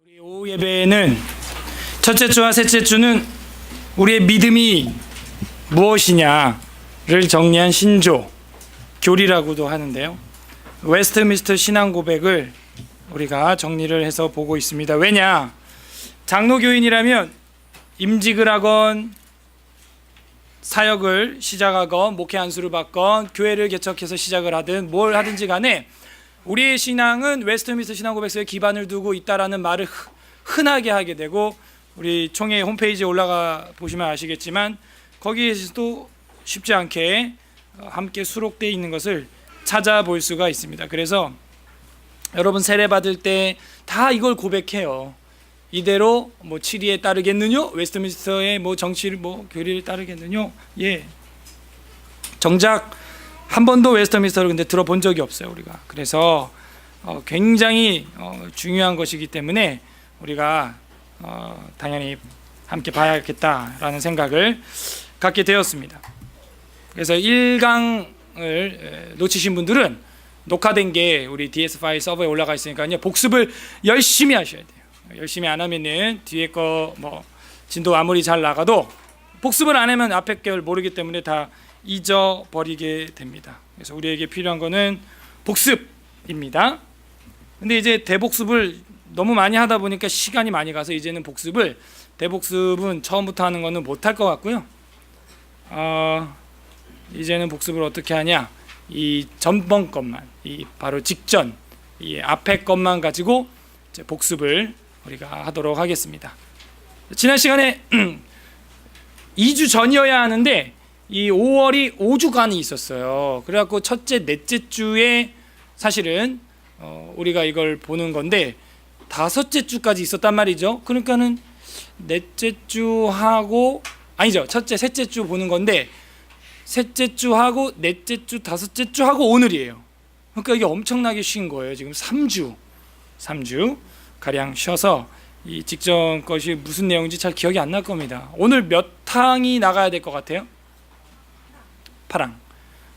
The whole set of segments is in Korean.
우리 오후 예배에는 첫째 주와 셋째 주는 우리의 믿음이 무엇이냐를 정리한 신조, 교리라고도 하는데요. 웨스트민스터 신앙 고백을 우리가 정리를 해서 보고 있습니다. 왜냐? 장로교인이라면 임직을 하건 사역을 시작하건 목회 안수를 받건 교회를 개척해서 시작을 하든 뭘 하든지 간에 우리의 신앙은 웨스트민스터 신앙 고백서에 기반을 두고 있다라는 말을 흔하게 하게 되고, 우리 총회 홈페이지에 올라가 보시면 아시겠지만 거기에서도 쉽지 않게 함께 수록되어 있는 것을 찾아볼 수가 있습니다. 그래서 여러분 세례 받을 때 다 이걸 고백해요. 이대로 뭐 치리에 따르겠느냐? 웨스트민스터의 뭐 정치를 교리를 따르겠느냐? 예. 정작 한 번도 웨스트민스터를 근데 들어본 적이 없어요, 우리가. 그래서 굉장히 중요한 것이기 때문에 우리가 당연히 함께 봐야겠다라는 생각을 갖게 되었습니다. 그래서 1강을 놓치신 분들은 녹화된 게 우리 DS 파일 서버에 올라가 있으니까요. 복습을 열심히 하셔야 돼요. 열심히 안 하면은 뒤에 거 뭐 진도 아무리 잘 나가도 복습을 안 하면 앞에 걸 모르기 때문에 다 잊어버리게 됩니다. 그래서 우리에게 필요한 거는 복습입니다. 근데 이제 대복습을 너무 많이 하다 보니까 시간이 많이 가서 이제는 대복습은 처음부터 하는 거는 못할 것 같고요. 이제는 복습을 어떻게 하냐? 이 전번 것만, 이 바로 직전, 이 앞에 것만 가지고 이제 복습을 우리가 하도록 하겠습니다. 지난 시간에 2주 전이어야 하는데 이 5월이 5주간이 있었어요. 그래갖고 첫째, 넷째 주에 사실은 우리가 이걸 보는 건데 다섯째 주까지 있었단 말이죠. 그러니까는 넷째 주하고 아니죠. 첫째, 셋째 주 보는 건데 셋째 주하고 넷째 주, 다섯째 주하고 오늘이에요. 그러니까 이게 엄청나게 쉰 거예요. 지금 3주 가량 쉬어서 이 직전 것이 무슨 내용인지 잘 기억이 안 날 겁니다. 오늘 몇 항이 나가야 될 것 같아요? 8항.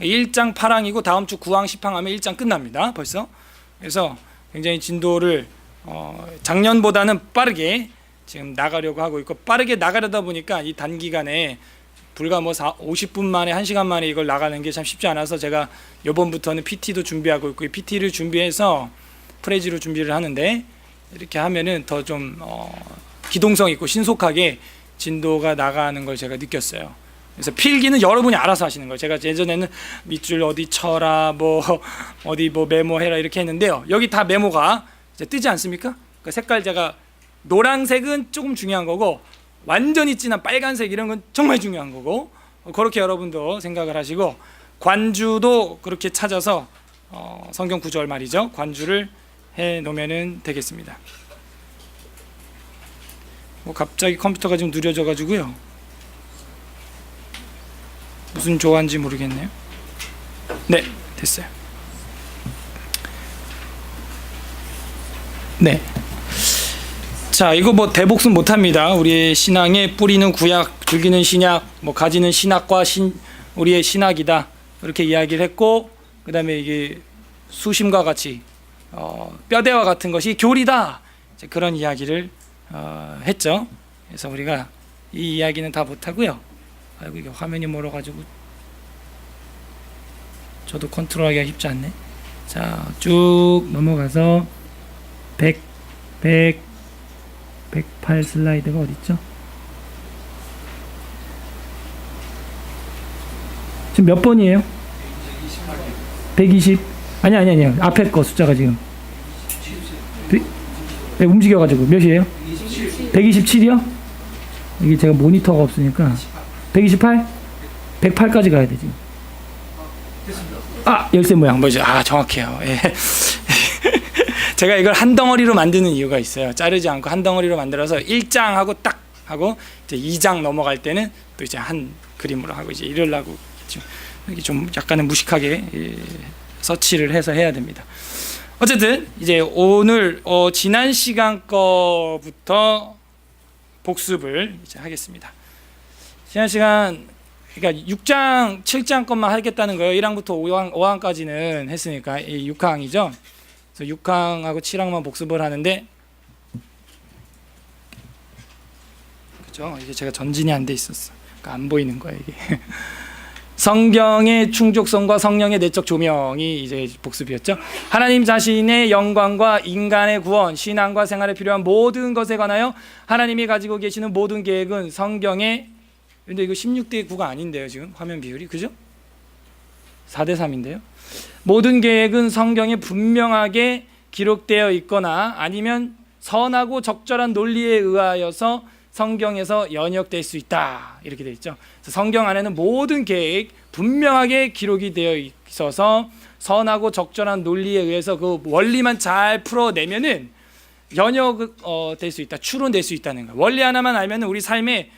1장 8항이고 다음 주 9항 10항 하면 1장 끝납니다. 벌써. 그래서 굉장히 진도를 작년보다는 빠르게 지금 나가려고 하고 있고, 빠르게 나가려다 보니까 이 단기간에 불과 뭐 50분 만에 1시간 만에 이걸 나가는 게 참 쉽지 않아서 제가 이번부터는 PT도 준비하고 있고, 이 PT를 준비해서 프레지로 준비를 하는데 이렇게 하면은 더 좀 기동성 있고 신속하게 진도가 나가는 걸 제가 느꼈어요. 그래서 필기는 여러분이 알아서 하시는 거예요. 제가 예전에는 밑줄 어디 쳐라, 뭐 어디 뭐 메모해라 이렇게 했는데요. 여기 다 메모가 이제 뜨지 않습니까? 그 색깔 제가 노란색은 조금 중요한 거고 완전히 진한 빨간색 이런 건 정말 중요한 거고, 그렇게 여러분도 생각을 하시고 관주도 그렇게 찾아서 성경 구절 말이죠. 관주를 해 놓으면 되겠습니다. 갑자기 컴퓨터가 좀 느려져 가지고요. 무슨 조화인지 모르겠네요. 네, 됐어요. 네. 자, 이거 뭐 대복습 못합니다. 우리의 신앙의 뿌리는 구약, 줄기는 신약, 뭐 가지는 신학과 우리의 신학이다. 이렇게 이야기를 했고, 그 다음에 이게 수심과 같이 뼈대와 같은 것이 교리다. 이제 그런 이야기를 했죠. 그래서 우리가 이 이야기는 다 못하고요. 아이고, 이게 화면이 멀어가지고 저도 컨트롤하기가 쉽지 않네. 자, 쭉 넘어가서 108 슬라이드가 어딨죠? 지금 몇 번이에요? 120? 아니. 앞에 거 숫자가 지금 움직여가지고 몇이에요? 127이요? 이게 제가 모니터가 없으니까 128? 108까지 가야 돼 지금. 열쇠 모양 뭐죠? 정확해요. 예. 제가 이걸 한 덩어리로 만드는 이유가 있어요. 자르지 않고 한 덩어리로 만들어서 1장하고 딱 하고 이제 2장 넘어갈 때는 또 이제 한 그림으로 하고 이제 이러려고 좀 약간은 무식하게 서치를 해서 해야 됩니다. 어쨌든 이제 오늘 지난 시간 거부터 복습을 이제 하겠습니다. 지난 시간 그러니까 6장, 7장 것만 하겠다는 거예요. 1항부터 5항까지는 했으니까 이 6항이죠. 그래서 6항하고 7항만 복습을 하는데 복습이었죠. 이게 제가 전진이 안 돼 있었어. 그러니까 안 보이는 거예요 이게. 성경의 충족성과 성령의 내적 조명이 이제 복습이었죠. 하나님 자신의 영광과 인간의 구원, 신앙과 생활에 필요한 모든 것에 관하여 하나님이 가지고 계시는 모든 계획은 성경에, 근데 이거 16대 9가 아닌데요 지금 화면 비율이, 그죠? 4대 3인데요. 모든 계획은 성경에 분명하게 기록되어 있거나 아니면 선하고 적절한 논리에 의하여서 성경에서 연역될 수 있다, 이렇게 되어 있죠. 성경 안에는 모든 계획 분명하게 기록이 되어 있어서 선하고 적절한 논리에 의해서 그 원리만 잘 풀어내면은 연역될 수 있다, 추론될 수 있다는 거예요. 원리 하나만 알면 우리 삶의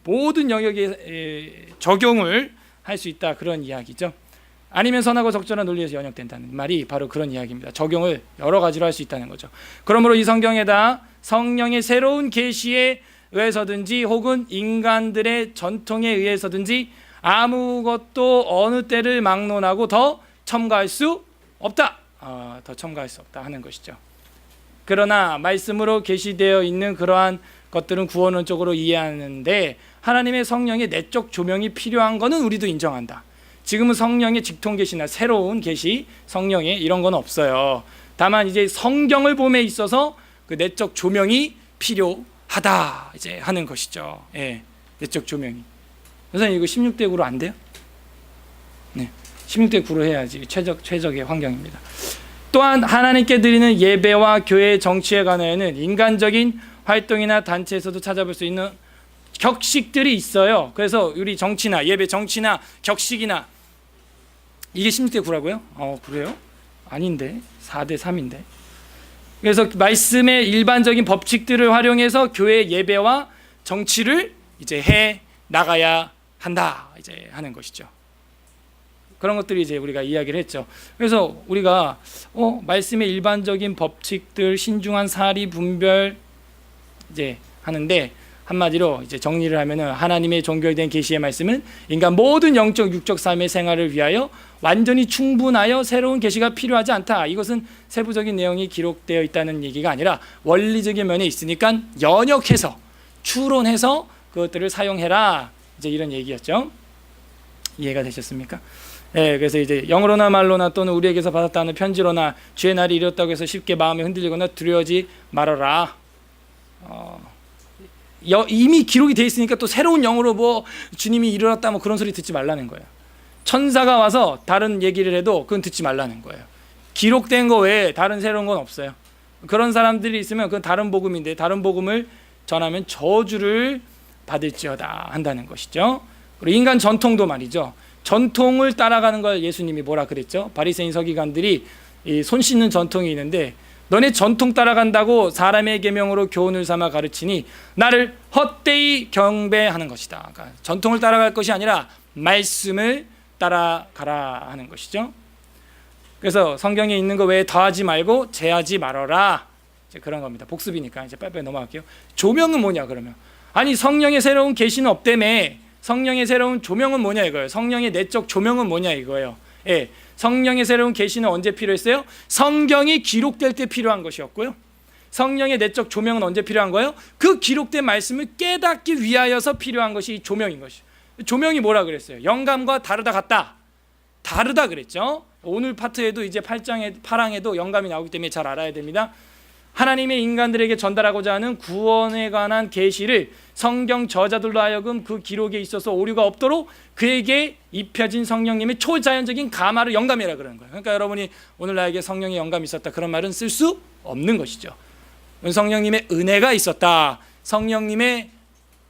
모든 영역에 적용을 할 수 있다, 그런 이야기죠. 아니면 선하고 적절한 논리에서 연역된다는 말이 바로 그런 이야기입니다. 적용을 여러 가지로 할 수 있다는 거죠. 그러므로 이 성경에다 성령의 새로운 계시에 의해서든지 혹은 인간들의 전통에 의해서든지 아무것도 어느 때를 막론하고 더 첨가할 수 없다. 더 첨가할 수 없다 하는 것이죠. 그러나 말씀으로 계시되어 있는 그러한 것들은 구원론적으로 이해하는데 하나님의 성령의 내적 조명이 필요한 것은 우리도 인정한다. 지금은 성령의 직통 계시나 새로운 계시, 성령의 이런 건 없어요. 다만 이제 성경을 봄에 있어서 그 내적 조명이 필요하다 이제 하는 것이죠. 예, 내적 조명이. 선생님 이거 16대 9로 안 돼요? 네, 16대 9로 해야지 최적의 환경입니다. 또한 하나님께 드리는 예배와 교회 정치에 관하여는 인간적인 활동이나 단체에서도 찾아볼 수 있는 격식들이 있어요. 그래서 우리 정치나 예배 정치나 격식이나 이게 16대 9라고요? 그래요? 아닌데 4대 3인데. 그래서 말씀의 일반적인 법칙들을 활용해서 교회 예배와 정치를 이제 해 나가야 한다 이제 하는 것이죠. 그런 것들이 이제 우리가 이야기를 했죠. 그래서 우리가 말씀의 일반적인 법칙들, 신중한 사리 분별 이제 하는데 한마디로 이제 정리를 하면은 하나님의 종결된 계시의 말씀은 인간 모든 영적 육적 삶의 생활을 위하여 완전히 충분하여 새로운 계시가 필요하지 않다. 이것은 세부적인 내용이 기록되어 있다는 얘기가 아니라 원리적인 면에 있으니까 연역해서 추론해서 그것들을 사용해라. 이제 이런 얘기였죠. 이해가 되셨습니까? 네, 그래서 이제 영어로나 말로나 또는 우리에게서 받았다는 편지로나 주의 날이 이뤘다고 해서 쉽게 마음이 흔들리거나 두려워하지 말아라. 이미 기록이 돼 있으니까 또 새로운 영어로 뭐 주님이 일어났다 뭐 그런 소리 듣지 말라는 거예요. 천사가 와서 다른 얘기를 해도 그건 듣지 말라는 거예요. 기록된 거 외에 다른 새로운 건 없어요. 그런 사람들이 있으면 그건 다른 복음인데 다른 복음을 전하면 저주를 받을지어다 한다는 것이죠. 그리고 인간 전통도 말이죠. 전통을 따라가는 걸 예수님이 뭐라 그랬죠? 바리새인 서기관들이 이 손 씻는 전통이 있는데 너네 전통 따라간다고 사람의 계명으로 교훈을 삼아 가르치니 나를 헛되이 경배하는 것이다. 그러니까 전통을 따라갈 것이 아니라 말씀을 따라가라 하는 것이죠. 그래서 성경에 있는 거 외에 더하지 말고 제하지 말아라. 이제 그런 겁니다. 복습이니까 이제 빨리빨리 넘어갈게요. 조명은 뭐냐 그러면? 아니 성령의 새로운 계시는 없다며. 성령의 새로운 조명은 뭐냐 이거예요. 성령의 내적 조명은 뭐냐 이거예요. 예, 성령의 새로운 계시는 언제 필요했어요? 성경이 기록될 때 필요한 것이었고요. 성령의 내적 조명은 언제 필요한 거예요? 그 기록된 말씀을 깨닫기 위하여서 필요한 것이 조명인 것이죠. 조명이 뭐라 그랬어요? 영감과 다르다 같다. 다르다 그랬죠. 오늘 파트에도 이제 8항에도 영감이 나오기 때문에 잘 알아야 됩니다. 하나님의 인간들에게 전달하고자 하는 구원에 관한 계시를 성경 저자들로 하여금 그 기록에 있어서 오류가 없도록 그에게 입혀진 성령님의 초자연적인 감화를 영감이라 그러는 거예요. 그러니까 여러분이 오늘 나에게 성령의 영감이 있었다 그런 말은 쓸 수 없는 것이죠. 성령님의 은혜가 있었다. 성령님의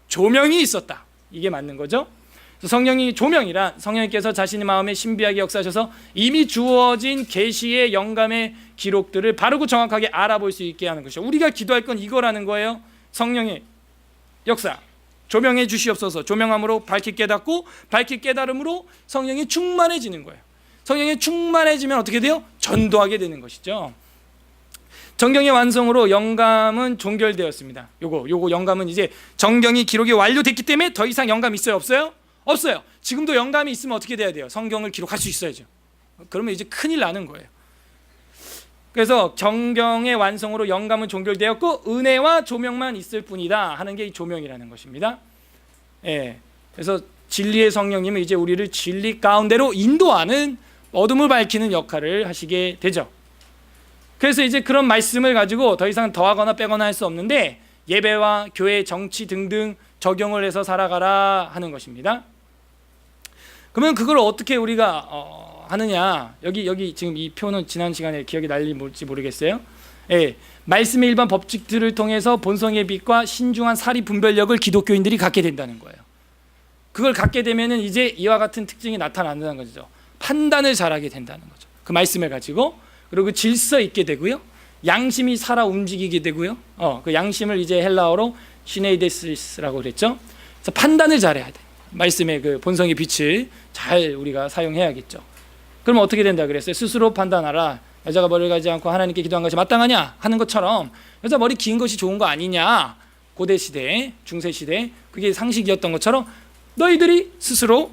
조명이 있었다. 이게 맞는 거죠. 성령이 조명이란 성령님께서 자신의 마음에 신비하게 역사하셔서 이미 주어진 계시의 영감의 기록들을 바르고 정확하게 알아볼 수 있게 하는 것이죠. 우리가 기도할 건 이거라는 거예요. 성령의 역사 조명해 주시옵소서. 조명함으로 밝히 깨닫고 밝히 깨달음으로 성령이 충만해지는 거예요. 성령이 충만해지면 어떻게 돼요? 전도하게 되는 것이죠. 정경의 완성으로 영감은 종결되었습니다. 요거 영감은 이제 정경이 기록이 완료됐기 때문에 더 이상 영감 있어요? 없어요? 없어요. 지금도 영감이 있으면 어떻게 돼야 돼요? 성경을 기록할 수 있어야죠. 그러면 이제 큰일 나는 거예요. 그래서 정경의 완성으로 영감은 종결되었고 은혜와 조명만 있을 뿐이다 하는 게 이 조명이라는 것입니다. 예. 그래서 진리의 성령님은 이제 우리를 진리 가운데로 인도하는, 어둠을 밝히는 역할을 하시게 되죠. 그래서 이제 그런 말씀을 가지고 더 이상 더하거나 빼거나 할 수 없는데 예배와 교회, 정치 등등 적용을 해서 살아가라 하는 것입니다. 그러면 그걸 어떻게 우리가 하느냐? 여기 지금 이 표는 지난 시간에 기억이 날지 모르겠어요. 예, 말씀의 일반 법칙들을 통해서 본성의 빛과 신중한 사리 분별력을 기독교인들이 갖게 된다는 거예요. 그걸 갖게 되면은 이제 이와 같은 특징이 나타난다는 거죠. 판단을 잘하게 된다는 거죠. 그 말씀을 가지고. 그리고 질서 있게 되고요. 양심이 살아 움직이게 되고요. 그 양심을 이제 헬라어로 시네이데스라고 그랬죠. 그래서 판단을 잘해야 돼. 말씀의 그 본성의 빛을 잘 우리가 사용해야겠죠. 그럼 어떻게 된다 그랬어요? 스스로 판단하라. 여자가 머리를 가지 않고 하나님께 기도한 것이 마땅하냐 하는 것처럼 여자 머리 긴 것이 좋은 거 아니냐. 고대 시대, 중세 시대 그게 상식이었던 것처럼 너희들이 스스로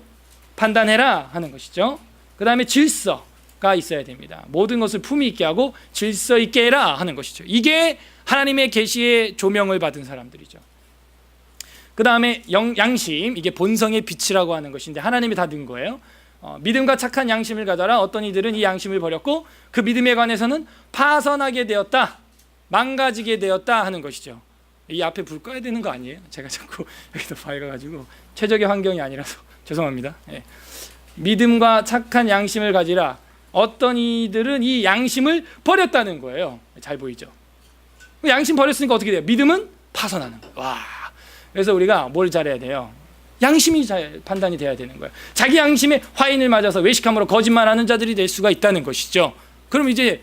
판단해라 하는 것이죠. 그 다음에 질서가 있어야 됩니다. 모든 것을 품위 있게 하고 질서 있게 해라 하는 것이죠. 이게 하나님의 계시의 조명을 받은 사람들이죠. 그 다음에 양심, 이게 본성의 빛이라고 하는 것인데 하나님이 다 든 거예요. 믿음과 착한 양심을 가져라. 어떤 이들은 이 양심을 버렸고 그 믿음에 관해서는 파선하게 되었다, 망가지게 되었다 하는 것이죠. 이 앞에 불 꺼야 되는 거 아니에요? 제가 자꾸 여기도 밝아가지고 최적의 환경이 아니라서 죄송합니다. 예. 믿음과 착한 양심을 가지라. 어떤 이들은 이 양심을 버렸다는 거예요. 잘 보이죠? 양심 버렸으니까 어떻게 돼요? 믿음은 파선하는 거예요. 와. 그래서 우리가 뭘 잘해야 돼요? 양심이 잘 판단이 돼야 되는 거예요. 자기 양심에 화인을 맞아서 외식함으로 거짓말하는 자들이 될 수가 있다는 것이죠. 그럼 이제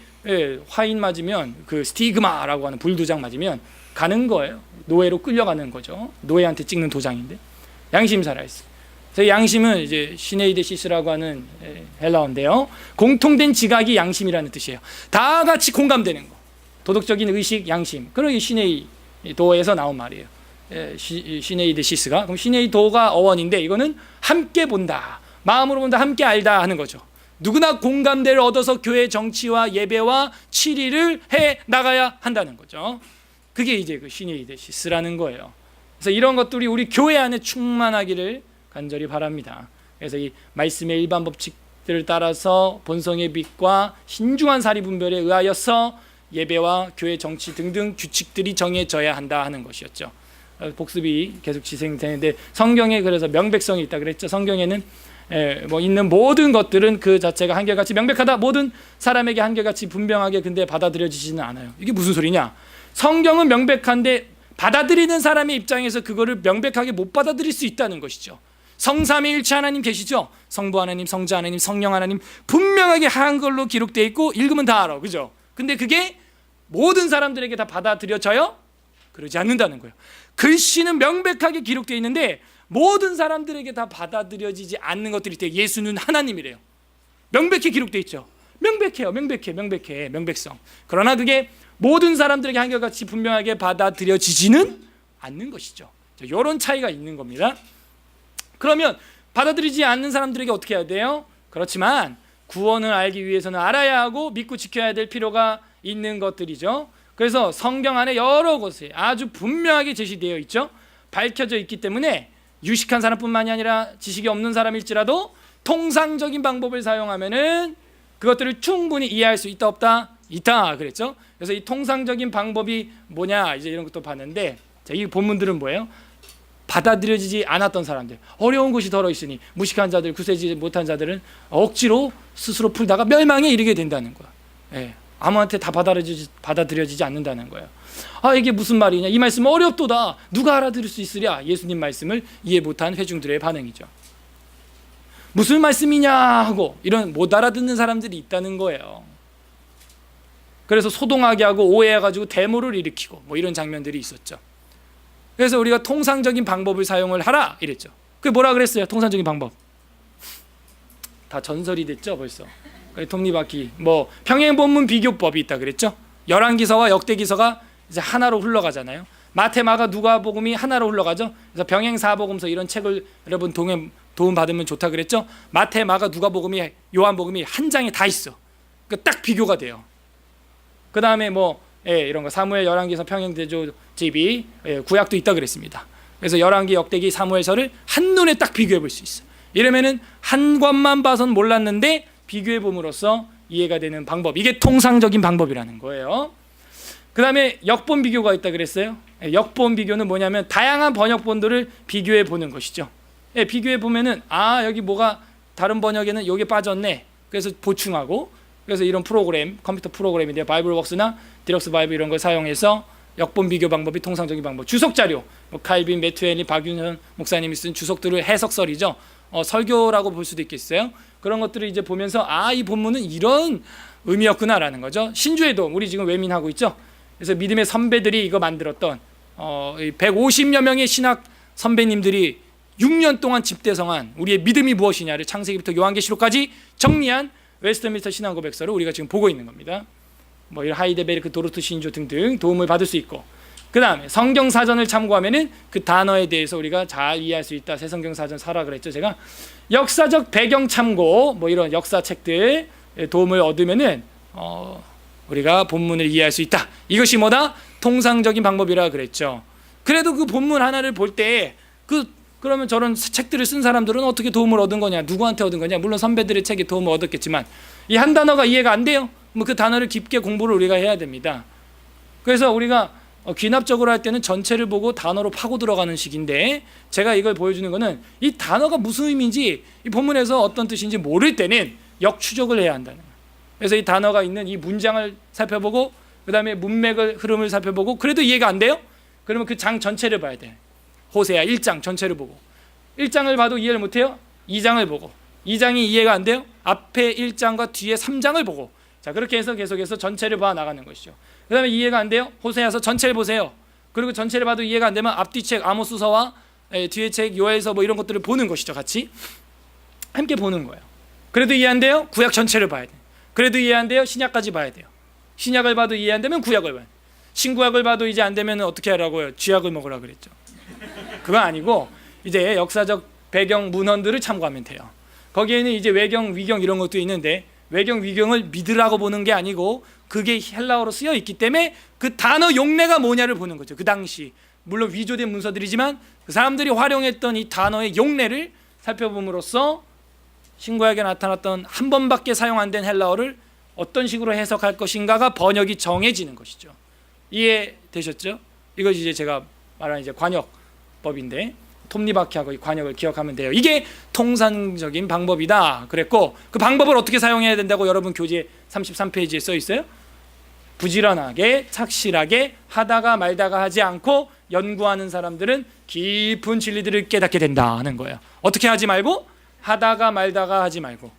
화인 맞으면 그 스티그마라고 하는 불도장 맞으면 가는 거예요. 노예로 끌려가는 거죠. 노예한테 찍는 도장인데 양심이 살아있어요. 그래서 양심은 이제 시네이데시스라고 하는 헬라어인데요. 공통된 지각이 양심이라는 뜻이에요. 다 같이 공감되는 거. 도덕적인 의식, 양심. 그런 게 시네이도에서 나온 말이에요. 시네이데시스가. 그럼 시네이도가 어원인데 이거는 함께 본다, 마음으로 본다, 함께 알다 하는 거죠. 누구나 공감대를 얻어서 교회 정치와 예배와 치리를 해 나가야 한다는 거죠. 그게 이제 그 시네이데시스라는 거예요. 그래서 이런 것들이 우리 교회 안에 충만하기를 간절히 바랍니다. 그래서 이 말씀의 일반 법칙들을 따라서 본성의 빛과 신중한 사리 분별에 의하여서 예배와 교회 정치 등등 규칙들이 정해져야 한다 하는 것이었죠. 복습이 계속 진행되는데 성경에 그래서 명백성이 있다 그랬죠. 성경에는 있는 모든 것들은 그 자체가 한결같이 명백하다. 모든 사람에게 한결같이 분명하게 근데 받아들여지지는 않아요. 이게 무슨 소리냐? 성경은 명백한데 받아들이는 사람의 입장에서 그거를 명백하게 못 받아들일 수 있다는 것이죠. 성삼위일체 하나님 계시죠? 성부 하나님, 성자 하나님, 성령 하나님 분명하게 한글로 기록되어 있고 읽으면 다 알아. 그죠? 근데 그게 모든 사람들에게 다 받아들여져요? 그러지 않는다는 거예요. 글씨는 명백하게 기록되어 있는데 모든 사람들에게 다 받아들여지지 않는 것들이 있대요. 예수는 하나님이래요. 명백히 기록되어 있죠. 명백해요. 명백해. 명백성. 그러나 그게 모든 사람들에게 한결같이 분명하게 받아들여지지는 않는 것이죠. 이런 차이가 있는 겁니다. 그러면 받아들이지 않는 사람들에게 어떻게 해야 돼요? 그렇지만 구원을 알기 위해서는 알아야 하고 믿고 지켜야 될 필요가 있는 것들이죠. 그래서 성경 안에 여러 곳에 아주 분명하게 제시되어 있죠. 밝혀져 있기 때문에 유식한 사람뿐만이 아니라 지식이 없는 사람일지라도 통상적인 방법을 사용하면은 그것들을 충분히 이해할 수 있다 없다? 있다 그랬죠. 그래서 이 통상적인 방법이 뭐냐 이제 이런 것도 봤는데 이 본문들은 뭐예요? 받아들여지지 않았던 사람들, 어려운 것이 덜어 있으니 무식한 자들, 구세지 못한 자들은 억지로 스스로 풀다가 멸망에 이르게 된다는 거야. 예. 아무한테 다 받아들여지지 않는다는 거예요. 이게 무슨 말이냐? 이 말씀은 어렵도다. 누가 알아들을 수 있으랴? 예수님 말씀을 이해 못한 회중들의 반응이죠. 무슨 말씀이냐 하고 이런 못 알아듣는 사람들이 있다는 거예요. 그래서 소동하게 하고 오해해가지고 데모를 일으키고 뭐 이런 장면들이 있었죠. 그래서 우리가 통상적인 방법을 사용을 하라 이랬죠. 그게 뭐라 그랬어요? 통상적인 방법. 다 전설이 됐죠 벌써. 톱니바퀴, 뭐 평행본문 비교법이 있다 그랬죠. 열왕기서와 역대기서가 이제 하나로 흘러가잖아요. 마태, 마가, 누가복음이 하나로 흘러가죠. 그래서 병행사복음서 이런 책을 여러분 도움 받으면 좋다 그랬죠. 마태, 마가, 누가복음이, 요한복음이 한 장에 다 있어. 그러니까 딱 비교가 돼요. 그 다음에 뭐 이런 거 사무엘 열왕기서 평행대조 집이 구약도 있다 그랬습니다. 그래서 열왕기 역대기 사무엘서를 한눈에 딱 비교해 볼 수 있어요. 이러면은 한 권만 봐선 몰랐는데 비교해 봄으로써 이해가 되는 방법, 이게 통상적인 방법이라는 거예요. 그 다음에 역본 비교가 있다 그랬어요. 역본 비교는 뭐냐면 다양한 번역본들을 비교해 보는 것이죠. 비교해 보면은 여기 뭐가 다른 번역에는 여기 빠졌네, 그래서 보충하고, 그래서 이런 프로그램, 컴퓨터 프로그램인데요, 바이블웍스나 디럭스 바이블 이런 걸 사용해서 역본 비교 방법이 통상적인 방법. 주석 자료, 뭐 칼빈, 매튜엘리, 박윤현 목사님이 쓴 주석들을 해석설이죠. 설교라고 볼 수도 있겠어요. 그런 것들을 이제 보면서 이 본문은 이런 의미였구나라는 거죠. 신주에도 우리 지금 외민하고 있죠. 그래서 믿음의 선배들이 이거 만들었던 150여 명의 신학 선배님들이 6년 동안 집대성한 우리의 믿음이 무엇이냐를 창세기부터 요한계시록까지 정리한 웨스트민스터 신앙고백서를 우리가 지금 보고 있는 겁니다. 뭐 이런 하이데베르크, 도르트 신조 등등 도움을 받을 수 있고, 그 다음에 성경사전을 참고하면은 그 단어에 대해서 우리가 잘 이해할 수 있다. 새 성경사전 사라 그랬죠 제가. 역사적 배경 참고, 뭐 이런 역사책들 도움을 얻으면은 우리가 본문을 이해할 수 있다. 이것이 뭐다? 통상적인 방법이라 그랬죠. 그래도 그 본문 하나를 볼 때 그러면 저런 책들을 쓴 사람들은 어떻게 도움을 얻은 거냐, 누구한테 얻은 거냐. 물론 선배들의 책에 도움을 얻었겠지만 이 한 단어가 이해가 안 돼요. 뭐 그 단어를 깊게 공부를 우리가 해야 됩니다. 그래서 우리가 귀납적으로 할 때는 전체를 보고 단어로 파고 들어가는 식인데, 제가 이걸 보여주는 거는 이 단어가 무슨 의미인지, 이 본문에서 어떤 뜻인지 모를 때는 역추적을 해야 한다는 거예요. 그래서 이 단어가 있는 이 문장을 살펴보고, 그 다음에 문맥을, 흐름을 살펴보고, 그래도 이해가 안 돼요? 그러면 그 장 전체를 봐야 돼요. 호세아 1장 전체를 보고, 1장을 봐도 이해를 못해요? 2장을 보고, 2장이 이해가 안 돼요? 앞에 1장과 뒤에 3장을 보고, 자 그렇게 해서 계속해서 전체를 봐 나가는 것이죠. 그 다음에 이해가 안 돼요? 호세아서 전체를 보세요. 그리고 전체를 봐도 이해가 안 되면 앞뒤 책 아모스서와 뒤에 책 요엘서 뭐 이런 것들을 보는 것이죠. 같이 함께 보는 거예요. 그래도 이해 안 돼요? 구약 전체를 봐야 돼요. 그래도 이해 안 돼요? 신약까지 봐야 돼요. 신약을 봐도 이해 안 되면 구약을 봐야 돼요. 신구약을 봐도 이제 안 되면 어떻게 하라고요? 쥐약을 먹으라 그랬죠. 그거 아니고 이제 역사적 배경 문헌들을 참고하면 돼요. 거기에는 이제 외경, 위경 이런 것도 있는데, 외경, 위경을 믿으라고 보는 게 아니고 그게 헬라어로 쓰여 있기 때문에 그 단어 용례가 뭐냐를 보는 거죠. 그 당시 물론 위조된 문서들이지만 그 사람들이 활용했던 이 단어의 용례를 살펴봄으로써 신구약에 나타났던 한 번밖에 사용 안 된 헬라어를 어떤 식으로 해석할 것인가가 번역이 정해지는 것이죠. 이해되셨죠? 이것이 이제 제가 말하는 이제 관역법인데, 톱니바퀴하고 이 관역을 기억하면 돼요. 이게 통상적인 방법이다 그랬고, 그 방법을 어떻게 사용해야 된다고 여러분 교재 33페이지에 써 있어요. 부지런하게 착실하게 하다가 말다가 하지 않고 연구하는 사람들은 깊은 진리들을 깨닫게 된다는 거예요. 어떻게 하지 말고? 하다가 말다가 하지 말고.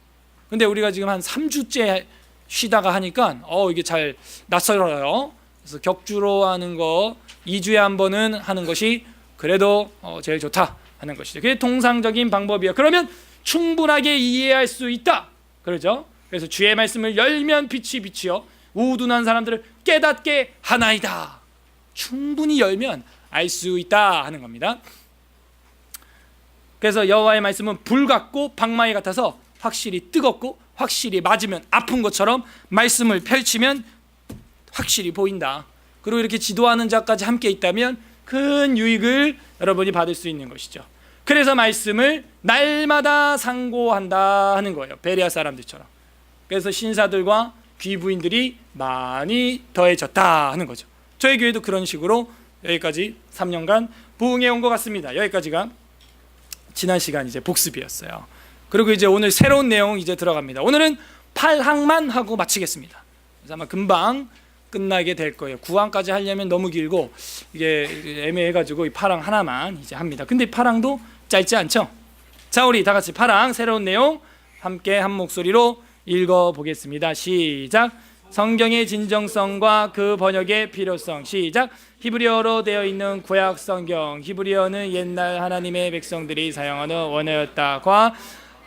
근데 우리가 지금 한 3주째 쉬다가 하니까 이게 잘 낯설어요. 그래서 격주로 하는 거 2주에 한 번은 하는 것이 그래도 제일 좋다 하는 것이죠. 그게 통상적인 방법이에요. 그러면 충분하게 이해할 수 있다. 그러죠? 그래서 주의 말씀을 열면 빛이 빛이요 우둔한 사람들을 깨닫게 하나이다. 충분히 열면 알 수 있다 하는 겁니다. 그래서 여호와의 말씀은 불 같고 방망이 같아서 확실히 뜨겁고 확실히 맞으면 아픈 것처럼 말씀을 펼치면 확실히 보인다. 그리고 이렇게 지도하는 자까지 함께 있다면 큰 유익을 여러분이 받을 수 있는 것이죠. 그래서 말씀을 날마다 상고한다 하는 거예요. 베레아 사람들처럼. 그래서 신사들과 귀부인들이 많이 더해졌다 하는 거죠. 저희 교회도 그런 식으로 여기까지 3년간 부흥해 온 것 같습니다. 여기까지가 지난 시간 이제 복습이었어요. 그리고 이제 오늘 새로운 내용 이제 들어갑니다. 오늘은 8항만 하고 마치겠습니다. 그래서 아마 금방 끝나게 될 거예요. 9항까지 하려면 너무 길고 이게 애매해가지고 이 8항 하나만 이제 합니다. 근데 8항도 짧지 않죠? 자, 우리 다 같이 8항 새로운 내용 함께 한 목소리로 읽어보겠습니다. 시작. 성경의 진정성과 그 번역의 필요성. 시작. 히브리어로 되어 있는 구약 성경. 히브리어는 옛날 하나님의 백성들이 사용하는 원어였다과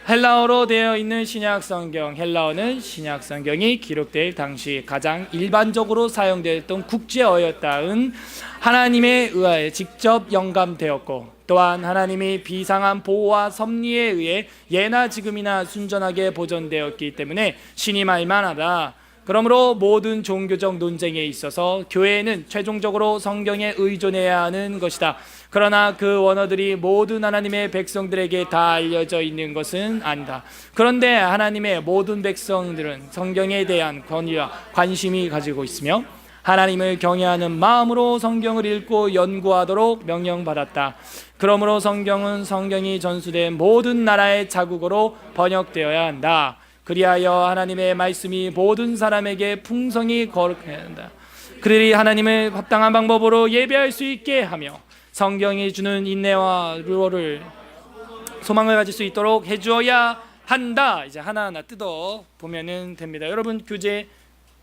헬라어로 되어 있는 신약 성경. 헬라어는 신약 성경이 기록될 당시 가장 일반적으로 사용되었던 국제어였다은 하나님에 의하여 직접 영감되었고, 또한 하나님이 비상한 보호와 섭리에 의해 예나 지금이나 순전하게 보존되었기 때문에 신이 말만하다. 그러므로 모든 종교적 논쟁에 있어서 교회는 최종적으로 성경에 의존해야 하는 것이다. 그러나 그 원어들이 모든 하나님의 백성들에게 다 알려져 있는 것은 아니다. 그런데 하나님의 모든 백성들은 성경에 대한 권위와 관심이 가지고 있으며 하나님을 경외하는 마음으로 성경을 읽고 연구하도록 명령받았다. 그러므로 성경이 전수된 모든 나라의 자국어로 번역되어야 한다. 그리하여 하나님의 말씀이 모든 사람에게 풍성히 거룩해야 한다. 그들이 하나님을 합당한 방법으로 예배할 수 있게 하며 성경이 주는 인내와 루어를 소망을 가질 수 있도록 해주어야 한다. 이제 하나하나 뜯어 보면은 됩니다. 여러분 교재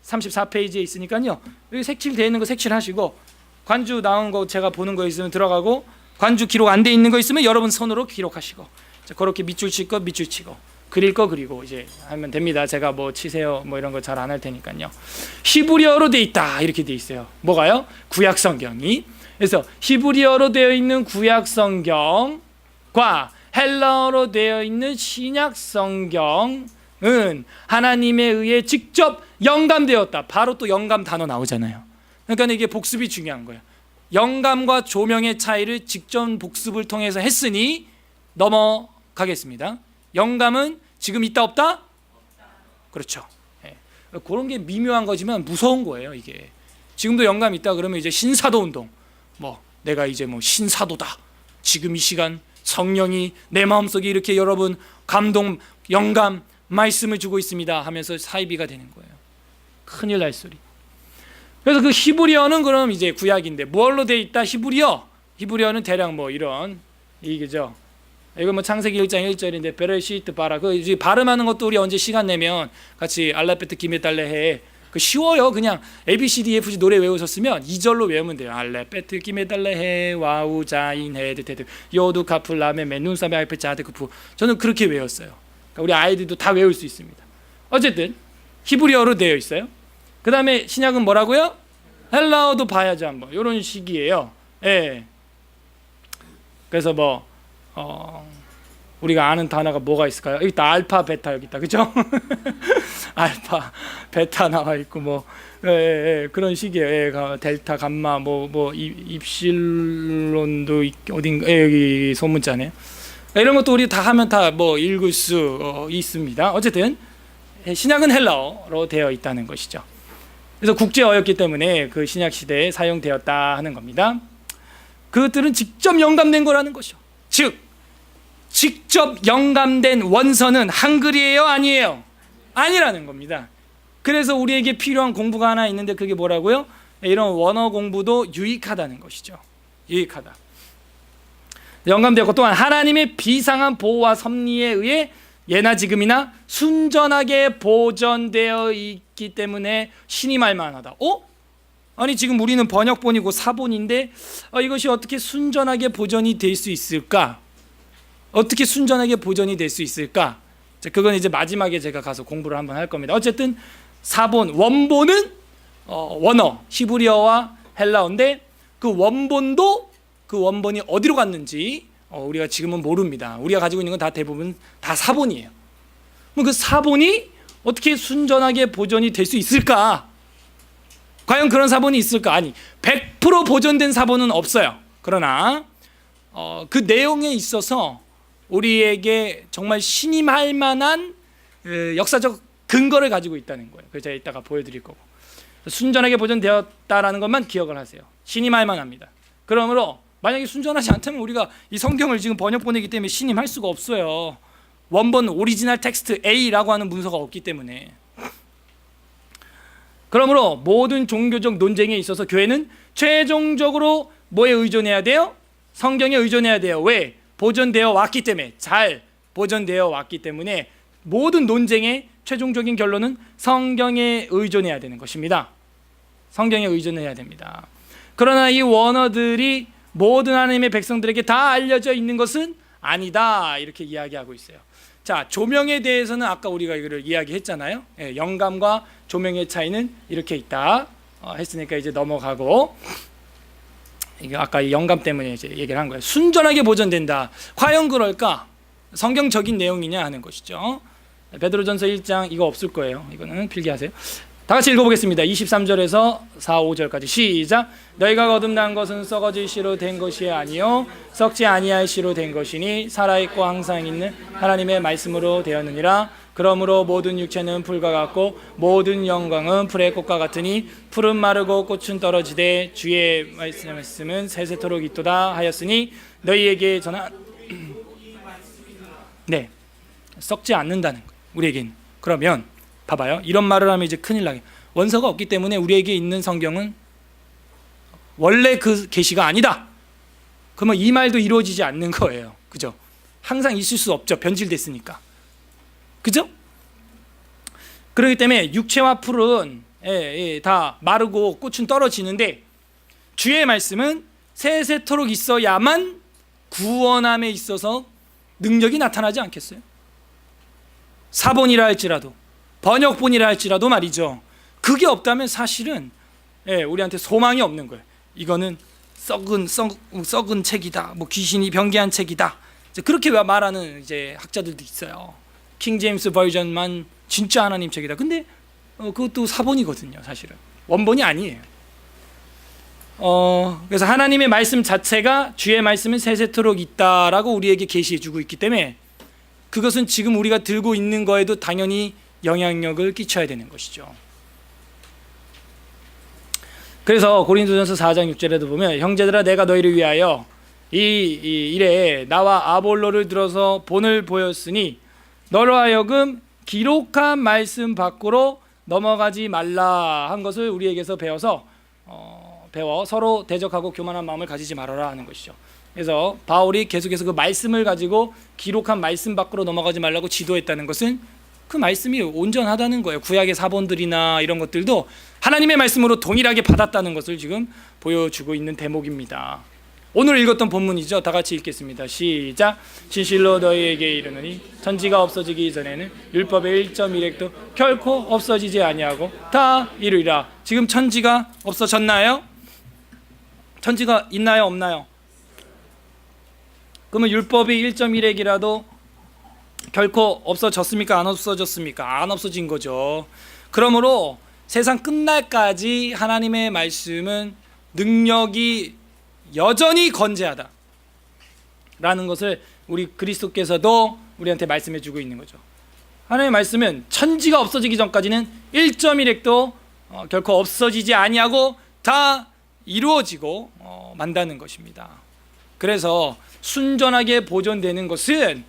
34페이지에 있으니까요. 여기 색칠되어 있는 거 색칠하시고 관주 나온 거 제가 보는 거 있으면 들어가고 관주 기록 안 돼 있는 거 있으면 여러분 손으로 기록하시고 자, 그렇게 밑줄 칠 거 밑줄 치고 그릴 거 그리고 이제 하면 됩니다. 제가 뭐 치세요 뭐 이런 거 잘 안 할 테니까요. 히브리어로 돼 있다 이렇게 돼 있어요. 뭐가요? 구약 성경이. 그래서 히브리어로 되어 있는 구약 성경과 헬라어로 되어 있는 신약 성경은 하나님에 의해 직접 영감되었다. 바로 또 영감 단어 나오잖아요. 그러니까 이게 복습이 중요한 거예요. 영감과 조명의 차이를 직접 복습을 통해서 했으니 넘어가겠습니다. 영감은 지금 있다 없다? 그렇죠. 네. 그런 게 미묘한 거지만 무서운 거예요. 이게 지금도 영감 있다 그러면 이제 신사도 운동 뭐 내가 이제 뭐 신사도다. 지금 이 시간 성령이 내 마음속에 이렇게 여러분 감동 영감 말씀을 주고 있습니다 하면서 사이비가 되는 거예요. 큰일 날 소리. 그래서 그 히브리어는 그럼 이제 구약인데 뭘로 돼 있다? 히브리어는 대략 뭐 이런 이게죠. 이거 뭐 창세기 1장 1절인데 베레시트 바라 그 이제 발음하는 것도 우리 언제 시간 내면 같이 알라베트 기메달레해 그 쉬워요. 그냥 ABCDFG 노래 외우셨으면 2절로 외우면 돼요. 알라베트 기메달레해 와우 자인 헤드 테드 요두 카플라메 맨눈사메 알페 자드 크푸 저는 그렇게 외웠어요. 그러니까 우리 아이들도 다 외울 수 있습니다. 어쨌든 히브리어로 되어 있어요. 그 다음에 신약은 뭐라고요? 헬라어도 봐야죠 한번. 이런 식이에요. 예. 그래서 뭐 우리가 아는 단어가 뭐가 있을까요? 여기 있다. 알파, 베타 여기 있다. 그죠? 알파, 베타 나와 있고 뭐 그런 식이에요. 델타, 감마, 입실론도 어딘가 여기 소문자네요. 이런 것도 우리 다 하면 다 뭐 읽을 수 있습니다. 어쨌든 신약은 헬라어로 되어 있다는 것이죠. 그래서 국제어였기 때문에 그 신약 시대에 사용되었다 하는 겁니다. 그것들은 직접 영감된 거라는 것이죠. 즉 직접 영감된 원서는 한글이에요, 아니에요? 아니라는 겁니다. 그래서 우리에게 필요한 공부가 하나 있는데 그게 뭐라고요? 이런 원어 공부도 유익하다는 것이죠. 유익하다. 영감되었고 또한 하나님의 비상한 보호와 섭리에 의해 예나 지금이나 순전하게 보존되어 있기 때문에 신임할 만하다. 아니 지금 우리는 번역본이고 사본인데 이것이 어떻게 순전하게 보존이 될 수 있을까? 어떻게 순전하게 보존이 될 수 있을까? 그건 이제 마지막에 제가 가서 공부를 한번 할 겁니다. 어쨌든 사본, 원본은 원어, 히브리어와 헬라어인데 그 원본이 어디로 갔는지 우리가 지금은 모릅니다. 우리가 가지고 있는 건 다 대부분 다 사본이에요. 그럼 그 사본이 어떻게 순전하게 보존이 될 수 있을까? 과연 그런 사본이 있을까? 아니, 100% 보존된 사본은 없어요. 그러나 그 내용에 있어서 우리에게 정말 신임할 만한 역사적 근거를 가지고 있다는 거예요. 그래서 제가 이따가 보여드릴 거고. 순전하게 보존되었다라는 것만 기억을 하세요. 신임할 만합니다. 그러므로 만약에 순전하지 않다면 우리가 이 성경을 지금 번역본이기 때문에 신임할 수가 없어요. 원본 오리지널 텍스트 A라고 하는 문서가 없기 때문에. 그러므로 모든 종교적 논쟁에 있어서 교회는 최종적으로 뭐에 의존해야 돼요? 성경에 의존해야 돼요. 왜? 보존되어 왔기 때문에. 잘 보존되어 왔기 때문에 모든 논쟁의 최종적인 결론은 성경에 의존해야 되는 것입니다. 성경에 의존해야 됩니다. 그러나 이 원어들이 모든 하나님의 백성들에게 다 알려져 있는 것은 아니다 이렇게 이야기하고 있어요. 자, 조명에 대해서는 아까 우리가 이거를 이야기했잖아요. 영감과 조명의 차이는 이렇게 있다 했으니까 이제 넘어가고, 이게 아까 영감 때문에 이제 얘기를 한 거예요. 순전하게 보존된다. 과연 그럴까? 성경적인 내용이냐 하는 것이죠. 베드로전서 1장 이거 없을 거예요. 이거는 필기하세요. 다 같이 읽어보겠습니다. 23절에서 4, 5절까지 시작. 너희가 거듭난 것은 썩어질 씨로 된 것이 아니요 썩지 아니할 씨로 된 것이니 살아있고 항상 있는 하나님의 말씀으로 되었느니라. 그러므로 모든 육체는 풀과 같고 모든 영광은 풀의 꽃과 같으니 풀은 마르고 꽃은 떨어지되 주의 말씀은 세세토록 있도다 하였으니 너희에게 전한 네, 썩지 않는다는 거예요. 우리에게는. 그러면 봐봐요. 이런 말을 하면 이제 큰일 나게. 원서가 없기 때문에 우리에게 있는 성경은 원래 그 계시가 아니다. 그러면 이 말도 이루어지지 않는 거예요. 그죠? 항상 있을 수 없죠. 변질됐으니까. 그죠? 그렇기 때문에 육체와 풀은 다 마르고 꽃은 떨어지는데 주의 말씀은 세세토록 있어야만 구원함에 있어서 능력이 나타나지 않겠어요? 사본이라 할지라도 번역본이라 할지라도 말이죠. 그게 없다면 사실은 우리한테 소망이 없는 거예요. 이거는 썩은 책이다. 뭐 귀신이 변개한 책이다. 그렇게 말하는 이제 학자들도 있어요. 킹 제임스 버전만 진짜 하나님 책이다. 근데 그것도 사본이거든요. 사실은 원본이 아니에요. 그래서 하나님의 말씀 자체가 주의 말씀은 세세토록 있다라고 우리에게 계시해주고 있기 때문에 그것은 지금 우리가 들고 있는 거에도 당연히 영향력을 끼쳐야 되는 것이죠. 그래서 고린도전서 4장 6절에도 보면 형제들아 내가 너희를 위하여 이 일에 나와 아볼로를 들어서 본을 보였으니 너로 하여금 기록한 말씀 밖으로 넘어가지 말라 한 것을 우리에게서 배워 서로 대적하고 교만한 마음을 가지지 말아라 하는 것이죠. 그래서 바울이 계속해서 그 말씀을 가지고 기록한 말씀 밖으로 넘어가지 말라고 지도했다는 것은 그 말씀이 온전하다는 거예요. 구약의 사본들이나 이런 것들도 하나님의 말씀으로 동일하게 받았다는 것을 지금 보여주고 있는 대목입니다. 오늘 읽었던 본문이죠. 다 같이 읽겠습니다. 시작. 진실로 너희에게 이르노니 천지가 없어지기 전에는 율법의 1.1획도 결코 없어지지 아니하고 다 이루리라. 지금 천지가 없어졌나요? 천지가 있나요? 없나요? 그러면 율법이 1.1획이라도 결코 없어졌습니까? 안 없어졌습니까? 안 없어진 거죠. 그러므로 세상 끝날까지 하나님의 말씀은 능력이 여전히 건재하다 라는 것을 우리 그리스도께서도 우리한테 말씀해 주고 있는 거죠. 하나님의 말씀은 천지가 없어지기 전까지는 1.1획도 결코 없어지지 아니하고 다 이루어지고 만다는 것입니다. 그래서 순전하게 보존되는 것은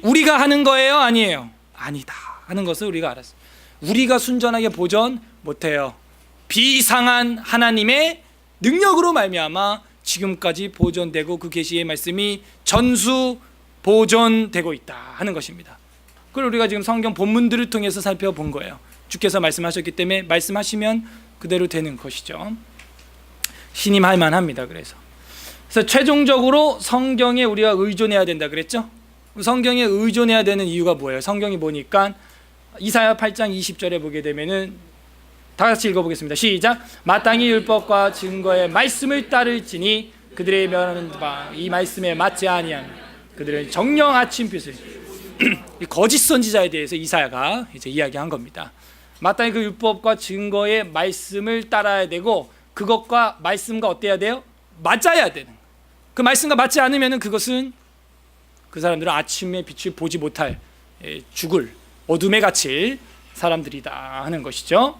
우리가 하는 거예요? 아니에요? 아니다 하는 것을 우리가 알았어요. 우리가 순전하게 보존 못해요. 비상한 하나님의 능력으로 말미암아 지금까지 보존되고 그 계시의 말씀이 전수 보존되고 있다 하는 것입니다. 그걸 우리가 지금 성경 본문들을 통해서 살펴본 거예요. 주께서 말씀하셨기 때문에 말씀하시면 그대로 되는 것이죠. 신임할 만합니다. 그래서 최종적으로 성경에 우리가 의존해야 된다 그랬죠. 성경에 의존해야 되는 이유가 뭐예요? 성경이 뭐니까 이사야 8장 20절에 보게 되면은 다 같이 읽어보겠습니다. 시작. 마땅히 율법과 증거의 말씀을 따를지니 그들의 면하는 바 이 말씀에 맞지 아니하는 그들은 정령 아침빛을 거짓 선지자에 대해서 이사야가 이제 이야기한 겁니다. 마땅히 그 율법과 증거의 말씀을 따라야 되고 그것과 말씀과 어때야 돼요? 맞아야 되는. 그 말씀과 맞지 않으면 그것은 그 사람들은 아침의 빛을 보지 못할 죽을 어둠에 갇힐 사람들이다 하는 것이죠.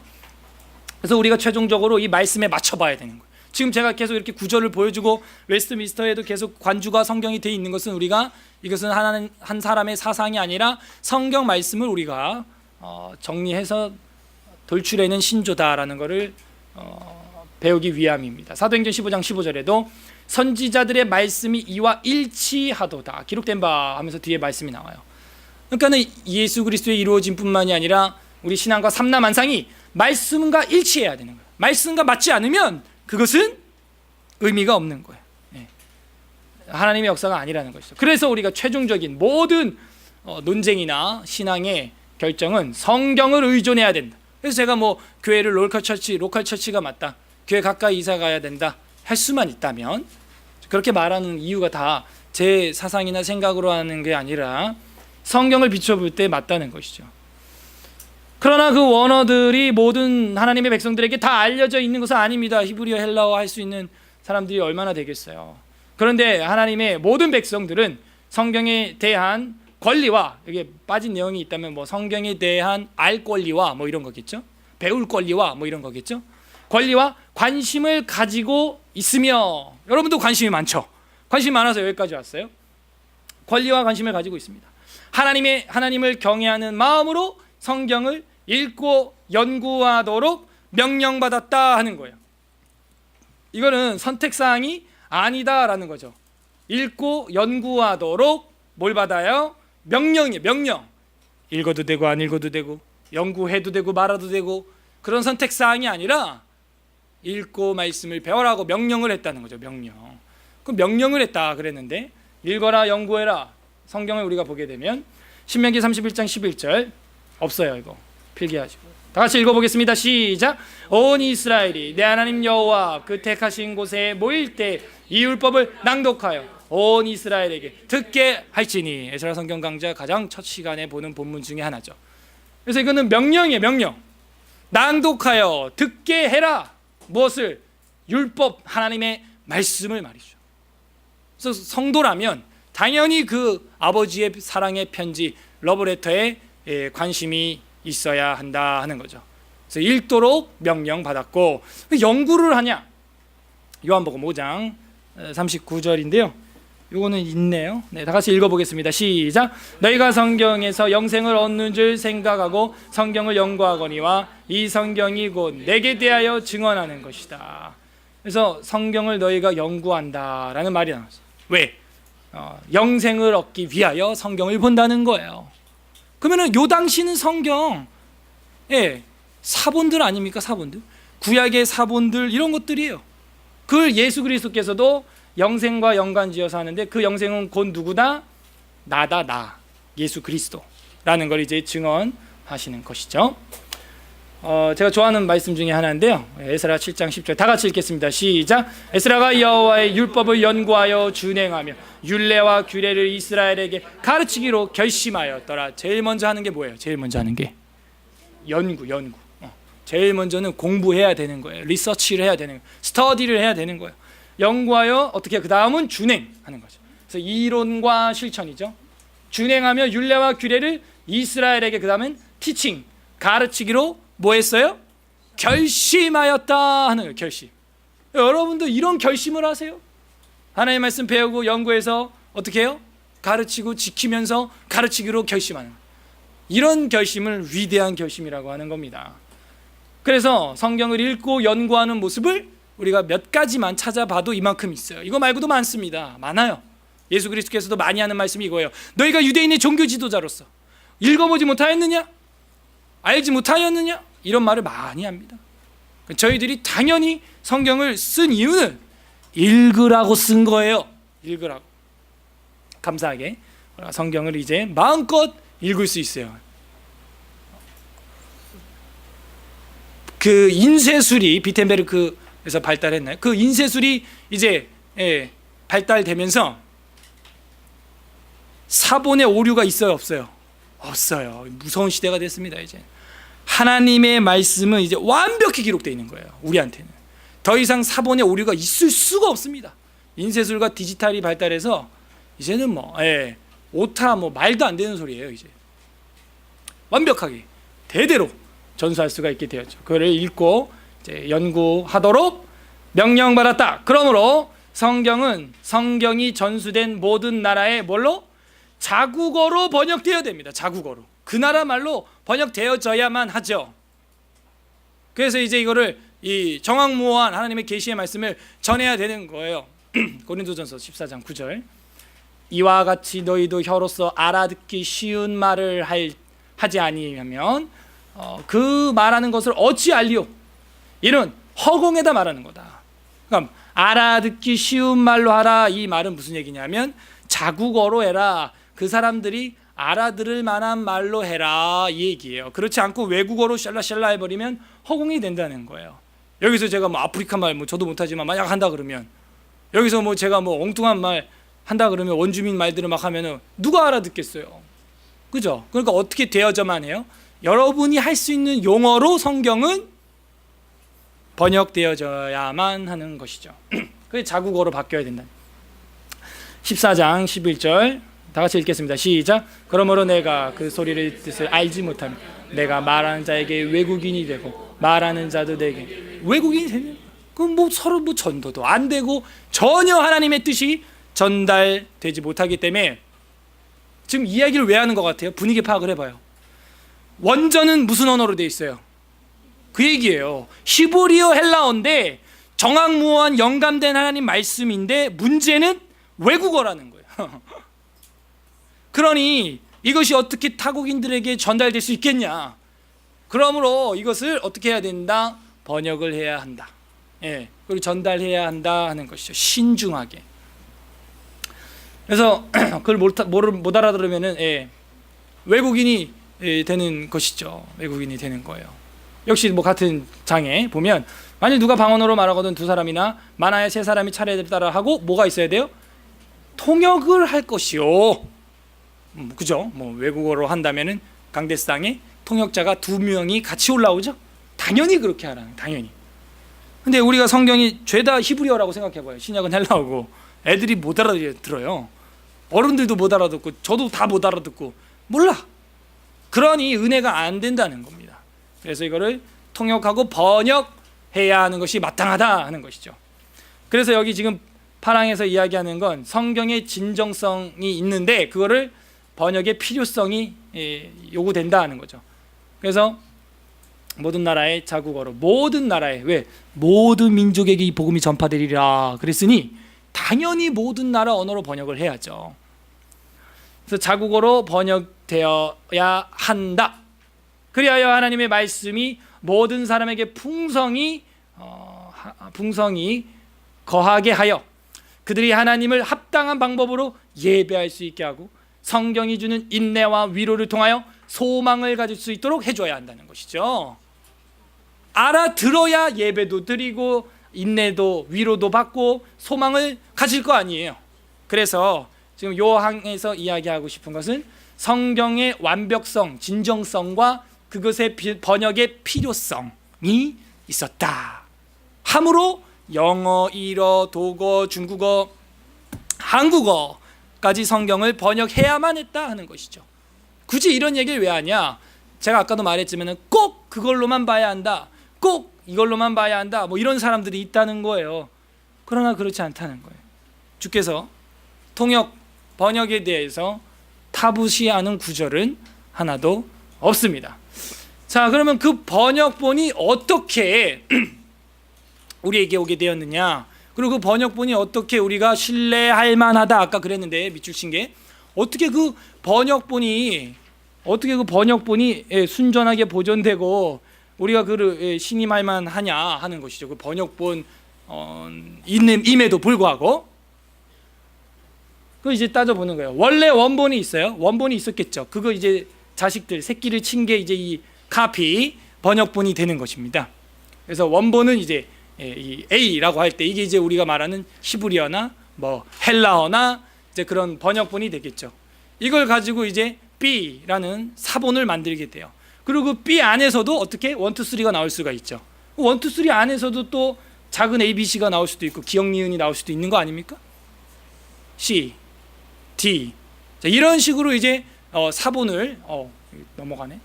그래서 우리가 최종적으로 이 말씀에 맞춰봐야 되는 거예요. 지금 제가 계속 이렇게 구절을 보여주고 웨스트민스터에도 계속 관주가 성경이 되어 있는 것은 우리가 이것은 한 사람의 사상이 아니라 성경 말씀을 우리가 정리해서 돌출해낸 신조다라는 것을 배우기 위함입니다. 사도행전 15장 15절에도 선지자들의 말씀이 이와 일치하도다 기록된 바 하면서 뒤에 말씀이 나와요. 그러니까 예수 그리스도의 이루어진 뿐만이 아니라 우리 신앙과 삼라만상이 말씀과 일치해야 되는 거예요. 말씀과 맞지 않으면 그것은 의미가 없는 거예요. 하나님의 역사가 아니라는 것이죠. 그래서 우리가 최종적인 모든 논쟁이나 신앙의 결정은 성경을 의존해야 된다. 그래서 제가 교회를 로컬 처치가 맞다, 교회 가까이 이사 가야 된다 할 수만 있다면, 그렇게 말하는 이유가 다 제 사상이나 생각으로 하는 게 아니라 성경을 비춰볼 때 맞다는 것이죠. 그러나 그 원어들이 모든 하나님의 백성들에게 다 알려져 있는 것은 아닙니다. 히브리어, 헬라어 할 수 있는 사람들이 얼마나 되겠어요. 그런데 하나님의 모든 백성들은 성경에 대한 권리와, 여기에 빠진 내용이 있다면 뭐 성경에 대한 알 권리와 뭐 이런 거겠죠. 배울 권리와 뭐 이런 거겠죠. 권리와 관심을 가지고 있으며, 여러분도 관심이 많죠. 관심이 많아서 여기까지 왔어요. 권리와 관심을 가지고 있습니다. 하나님을 경외하는 마음으로 성경을 읽고 연구하도록 명령받았다 하는 거예요. 이거는 선택사항이 아니다라는 거죠. 읽고 연구하도록 뭘 받아요? 명령이에요. 명령. 읽어도 되고 안 읽어도 되고, 연구해도 되고 말아도 되고, 그런 선택사항이 아니라 읽고 말씀을 배워라고 명령을 했다는 거죠. 명령. 그 명령을 했다 그랬는데, 읽어라 연구해라. 성경을 우리가 보게 되면 신명기 31장 11절 없어요. 이거 필기하시고 다 같이 읽어보겠습니다. 시작. 온 이스라엘이 내 하나님 여호와 그 택하신 곳에 모일 때 이 율법을 낭독하여 온 이스라엘에게 듣게 할지니. 에스라 성경 강좌 가장 첫 시간에 보는 본문 중에 하나죠. 그래서 이거는 명령이에요. 명령. 낭독하여 듣게 해라. 무엇을? 율법, 하나님의 말씀을 말이죠. 그래서 성도라면 당연히 그 아버지의 사랑의 편지, 러브레터에 관심이 있어야 한다 하는 거죠. 그래서 읽도록 명령받았고, 연구를 하냐? 요한복음 5장 39절인데요. 요거는 있네요. 네, 다 같이 읽어보겠습니다. 시작. 너희가 성경에서 영생을 얻는 줄 생각하고 성경을 연구하거니와 이 성경이 곧 내게 대하여 증언하는 것이다. 그래서 성경을 너희가 연구한다라는 말이 나왔어요. 왜? 영생을 얻기 위하여 성경을 본다는 거예요. 그러면은 요 당시는 성경, 사본들 아닙니까? 사본들, 구약의 사본들, 이런 것들이에요. 그걸 예수 그리스도께서도 영생과 연관지어서 하는데, 그 영생은 곧 누구다? 나다, 나, 예수 그리스도라는 걸 이제 증언하시는 것이죠. 제가 좋아하는 말씀 중에 하나인데요. 에스라 7장 10절 다 같이 읽겠습니다. 시작. 에스라가 여호와의 율법을 연구하여 준행하며 율례와 규례를 이스라엘에게 가르치기로 결심하였더라. 제일 먼저 하는 게 뭐예요? 제일 먼저 하는 게 연구. 제일 먼저는 공부해야 되는 거예요. 리서치를 해야 되는 거예요. 스터디를 해야 되는 거예요. 연구하여 어떻게, 그 다음은 준행하는 거죠. 그래서 이론과 실천이죠. 준행하며 율례와 규례를 이스라엘에게, 그 다음은 티칭, 가르치기로 뭐 했어요? 결심하였다 하는 거예요. 결심. 여러분도 이런 결심을 하세요. 하나님의 말씀 배우고 연구해서 어떻게 해요? 가르치고 지키면서 가르치기로 결심하는 거예요. 이런 결심을 위대한 결심이라고 하는 겁니다. 그래서 성경을 읽고 연구하는 모습을 우리가 몇 가지만 찾아봐도 이만큼 있어요. 이거 말고도 많습니다. 많아요. 예수 그리스도께서도 많이 하는 말씀이 이거예요. 너희가 유대인의 종교 지도자로서 읽어보지 못하였느냐? 알지 못하였느냐? 이런 말을 많이 합니다. 저희들이 당연히 성경을 쓴 이유는 읽으라고 쓴 거예요. 읽으라고. 감사하게 성경을 이제 마음껏 읽을 수 있어요. 그 인쇄술이 비텐베르크에서 발달했나요? 그 인쇄술이 이제 발달되면서 사본의 오류가 있어요, 없어요? 없어요. 무서운 시대가 됐습니다. 이제 하나님의 말씀은 이제 완벽히 기록되어 있는 거예요. 우리한테는 더 이상 사본의 오류가 있을 수가 없습니다. 인쇄술과 디지털이 발달해서 이제는 뭐 오타 말도 안 되는 소리예요. 이제 완벽하게 대대로 전수할 수가 있게 되었죠. 그걸 읽고 이제 연구하도록 명령받았다. 그러므로 성경이 전수된 모든 나라의 뭘로? 자국어로 번역되어야 됩니다. 자국어로. 그 나라 말로 번역되어져야만 하죠. 그래서 이제 이거를 이 정확무어한 하나님의 계시의 말씀을 전해야 되는 거예요. 고린도전서 14장 9절. 이와 같이 너희도 혀로서 알아듣기 쉬운 말을 하지 아니하면 그 말하는 것을 어찌 알리오? 이는 허공에다 말하는 거다. 그럼 알아듣기 쉬운 말로 하라. 이 말은 무슨 얘기냐면 자국어로 해라. 그 사람들이 알아들을 만한 말로 해라, 이 얘기예요. 그렇지 않고 외국어로 샬라샬라 해버리면 허공이 된다는 거예요. 여기서 제가 아프리카 말 저도 못하지만 만약 한다 그러면, 여기서 제가 엉뚱한 말 한다 그러면 원주민 말들을 막 하면은 누가 알아듣겠어요? 그죠? 그러니까 어떻게 되어져만 해요? 여러분이 할 수 있는 용어로 성경은 번역되어져야만 하는 것이죠. 그게 자국어로 바뀌어야 된다. 14장 11절 다 같이 읽겠습니다. 시작. 그러므로 내가 그 소리를 뜻을 알지 못하면 내가 말하는 자에게 외국인이 되고 말하는 자도 내게 외국인이 되면 그럼 뭐 서로 뭐 전도도 안 되고 전혀 하나님의 뜻이 전달되지 못하기 때문에 지금 이야기를 왜 하는 것 같아요? 분위기 파악을 해봐요. 원전은 무슨 언어로 돼 있어요? 그 얘기예요. 히브리어 헬라어인데 정확무한 영감된 하나님 말씀인데 문제는 외국어라는 거예요. 그러니 이것이 어떻게 타국인들에게 전달될 수 있겠냐? 그러므로 이것을 어떻게 해야 된다? 번역을 해야 한다. 예, 그리고 전달해야 한다 하는 것이죠. 신중하게. 그래서 그걸 못 알아들으면은 외국인이 되는 것이죠. 외국인이 되는 거예요. 역시 뭐 같은 장에 보면 만일 누가 방언으로 말하거든 두 사람이나 많아야 세 사람이 차례를 따라 하고 뭐가 있어야 돼요? 통역을 할 것이요. 그죠? 뭐 외국어로 한다면은 강대상에 통역자가 2명이 같이 올라오죠. 당연히 그렇게 하라는 당연히. 근데 우리가 성경이 죄다 히브리어라고 생각해봐요. 신약은 헬라어고 애들이 못 알아들어요. 어른들도 못 알아듣고 저도 다 못 알아듣고 몰라. 그러니 은혜가 안 된다는 겁니다. 그래서 이거를 통역하고 번역해야 하는 것이 마땅하다 하는 것이죠. 그래서 여기 지금 파랑에서 이야기하는 건 성경의 진정성이 있는데 그거를 번역의 필요성이 요구된다 하는 거죠. 그래서 모든 나라의 자국어로 모든 나라에 왜 모든 민족에게 이 복음이 전파되리라 그랬으니 당연히 모든 나라 언어로 번역을 해야죠. 그래서 자국어로 번역되어야 한다. 그리하여 하나님의 말씀이 모든 사람에게 풍성히 거하게 하여 그들이 하나님을 합당한 방법으로 예배할 수 있게 하고 성경이 주는 인내와 위로를 통하여 소망을 가질 수 있도록 해줘야 한다는 것이죠. 알아들어야 예배도 드리고 인내도 위로도 받고 소망을 가질 거 아니에요. 그래서 지금 요 항에서 이야기하고 싶은 것은 성경의 완벽성, 진정성과 그것의 번역의 필요성이 있었다. 함으로 영어, 일어, 독어, 중국어, 한국어까지 성경을 번역해야만 했다 하는 것이죠. 굳이 이런 얘기를 왜 하냐? 제가 아까도 말했지만 꼭 그걸로만 봐야 한다. 꼭 이걸로만 봐야 한다. 뭐 이런 사람들이 있다는 거예요. 그러나 그렇지 않다는 거예요. 주께서 통역, 번역에 대해서 타부시하는 구절은 하나도 없습니다. 자, 그러면 그 번역본이 어떻게 우리에게 오게 되었느냐? 그리고 그 번역본이 어떻게 우리가 신뢰할 만하다 아까 그랬는데 밑줄 친 게 어떻게 그 번역본이 순전하게 보존되고 우리가 그를 신임할 만하냐 하는 것이죠. 그 번역본 임에도 불구하고 그 이제 따져보는 거예요. 원래 원본이 있어요. 원본이 있었겠죠. 그거 이제 자식들 새끼를 친 게 이제 이 카피 번역본이 되는 것입니다. 그래서 원본은 이제 이 A라고 할 때 이게 이제 우리가 말하는 히브리어나 뭐 헬라어나 이제 그런 번역본이 되겠죠. 이걸 가지고 이제 B라는 사본을 만들게 돼요. 그리고 그 B 안에서도 어떻게 1, 2, 3가 나올 수가 있죠. 1, 2, 3 안에서도 또 작은 ABC가 나올 수도 있고 기역 니은이 나올 수도 있는 거 아닙니까? C, D 자, 이런 식으로 이제 사본을 넘어가네.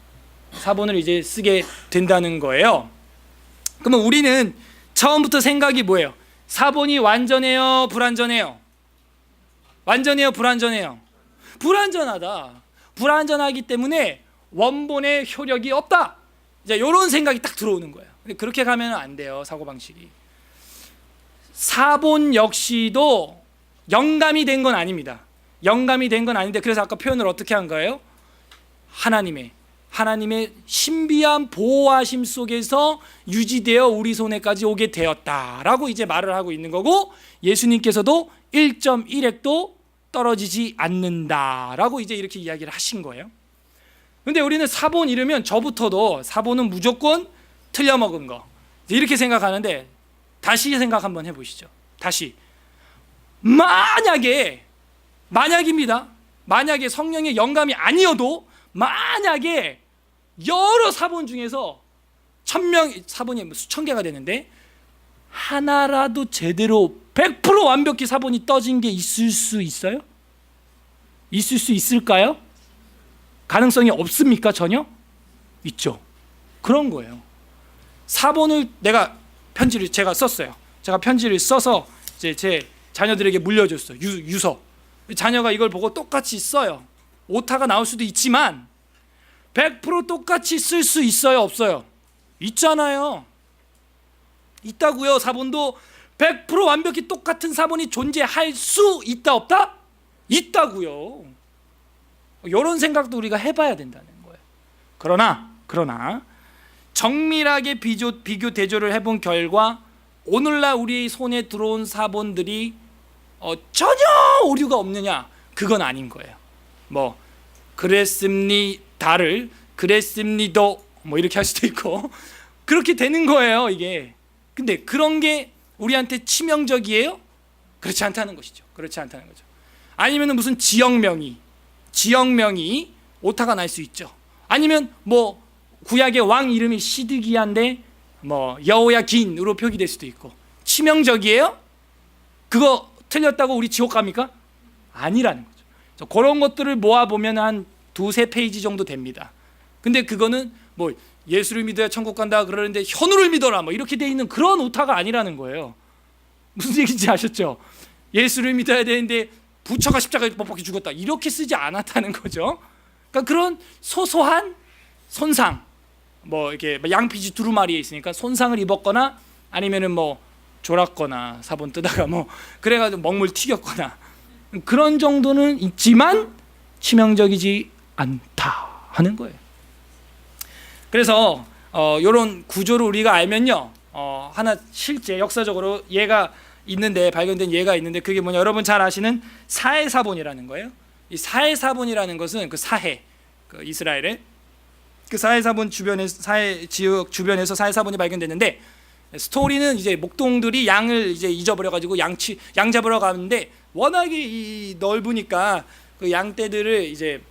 사본을 이제 쓰게 된다는 거예요. 그러면 우리는 처음부터 생각이 뭐예요? 사본이 완전해요, 불완전해요? 완전해요, 불완전해요? 불완전하다. 불완전하기 때문에 원본의 효력이 없다. 이제 이런 생각이 딱 들어오는 거예요. 근데 그렇게 가면 안 돼요. 사고방식이. 사본 역시도 영감이 된 건 아닙니다. 영감이 된 건 아닌데 그래서 아까 표현을 어떻게 한 거예요? 하나님의 신비한 보호하심 속에서 유지되어 우리 손에까지 오게 되었다라고 이제 말을 하고 있는 거고 예수님께서도 1.1핵도 떨어지지 않는다라고 이제 이렇게 이야기를 하신 거예요. 근데 우리는 사본 이르면 저부터도 사본은 무조건 틀려먹은 거 이렇게 생각하는데 다시 생각 한번 해보시죠. 다시 만약입니다. 만약에 성령의 영감이 아니어도 만약에 여러 사본 중에서 1000명 사본이 수천 개가 되는데 하나라도 제대로 100% 완벽히 사본이 떠진 게 있을 수 있어요? 있을 수 있을까요? 가능성이 없습니까? 전혀? 있죠. 그런 거예요. 사본을 제가 썼어요. 제가 편지를 써서 이제 제 자녀들에게 물려줬어요. 유서. 자녀가 이걸 보고 똑같이 써요. 오타가 나올 수도 있지만 100% 똑같이 쓸 수 있어요? 없어요? 있잖아요. 있다고요. 사본도 100% 완벽히 똑같은 사본이 존재할 수 있다 없다? 있다고요. 이런 생각도 우리가 해봐야 된다는 거예요. 그러나 정밀하게 비교 대조를 해본 결과 오늘날 우리 손에 들어온 사본들이 전혀 오류가 없느냐? 그건 아닌 거예요. 뭐 그랬습니다를 그랬습니도 뭐 이렇게 할 수도 있고 그렇게 되는 거예요, 이게. 근데 그런 게 우리한테 치명적이에요? 그렇지 않다는 것이죠. 그렇지 않다는 거죠. 아니면 무슨 지역명이 오타가 날 수 있죠. 아니면 뭐 구약의 왕 이름이 시드기야인데 뭐 여호야긴으로 표기될 수도 있고. 치명적이에요? 그거 틀렸다고 우리 지옥 갑니까? 아니라는 거죠. 그런 것들을 모아보면 한 2-3페이지 정도 됩니다. 근데 그거는 뭐 예수를 믿어야 천국 간다 그러는데 현우를 믿어라 뭐 이렇게 돼 있는 그런 오타가 아니라는 거예요. 무슨 얘기인지 아셨죠? 예수를 믿어야 되는데 부처가 십자가에 못 박혀 죽었다 이렇게 쓰지 않았다는 거죠. 그러니까 그런 소소한 손상, 뭐 이렇게 양피지 두루마리에 있으니까 손상을 입었거나 아니면은 뭐 졸았거나 사본 뜨다가 뭐 그래가지고 먹물 튀겼거나 그런 정도는 있지만 치명적이지 않다 하는 거예요. 그래서 이런 구조를 우리가 알면요, 하나 실제 역사적으로 예가 있는데 발견된 예가 있는데 그게 뭐냐, 여러분 잘 아시는 사해사본이라는 거예요. 이 사해사본이라는 것은 그 사해, 그 이스라엘의 그 사해사본 주변에서 사해 지역 주변에서 사해사본이 발견됐는데 스토리는 이제 목동들이 양을 이제 잊어버려 가지고 양 잡으러 가는데 워낙에 이 넓으니까 그 양떼들을 이제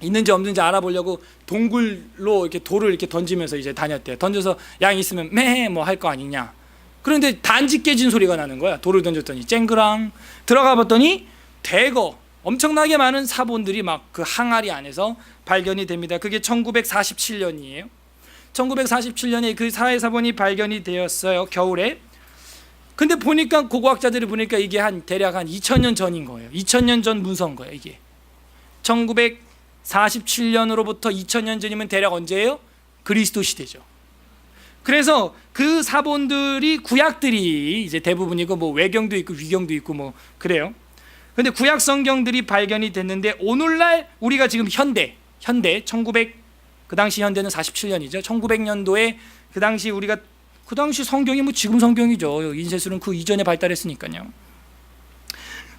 있는지 없는지 알아보려고 동굴로 이렇게 돌을 이렇게 던지면서 이제 다녔대요. 던져서 양 있으면 매 뭐 할 거 아니냐. 그런데 단지 깨진 소리가 나는 거야. 돌을 던졌더니 쨍그랑 들어가 봤더니 대거 엄청나게 많은 사본들이 막 그 항아리 안에서 발견이 됩니다. 그게 1947년이에요. 1947년에 그 사해사본이 발견이 되었어요. 겨울에. 근데 보니까 고고학자들이 보니까 이게 대략 한 2000년 전인 거예요. 2000년 전 문서인 거예요, 이게. 1947년으로부터 2000년 전이면 대략 언제예요? 그리스도 시대죠. 그래서 그 사본들이 구약들이 이제 대부분이고 뭐 외경도 있고 위경도 있고 뭐 그래요. 근데 구약 성경들이 발견이 됐는데 오늘날 우리가 지금 현대 그 당시 현대는 47년이죠. 1900년도에 그 당시 우리가 그 당시 성경이 뭐 지금 성경이죠. 인쇄술은 그 이전에 발달했으니까요.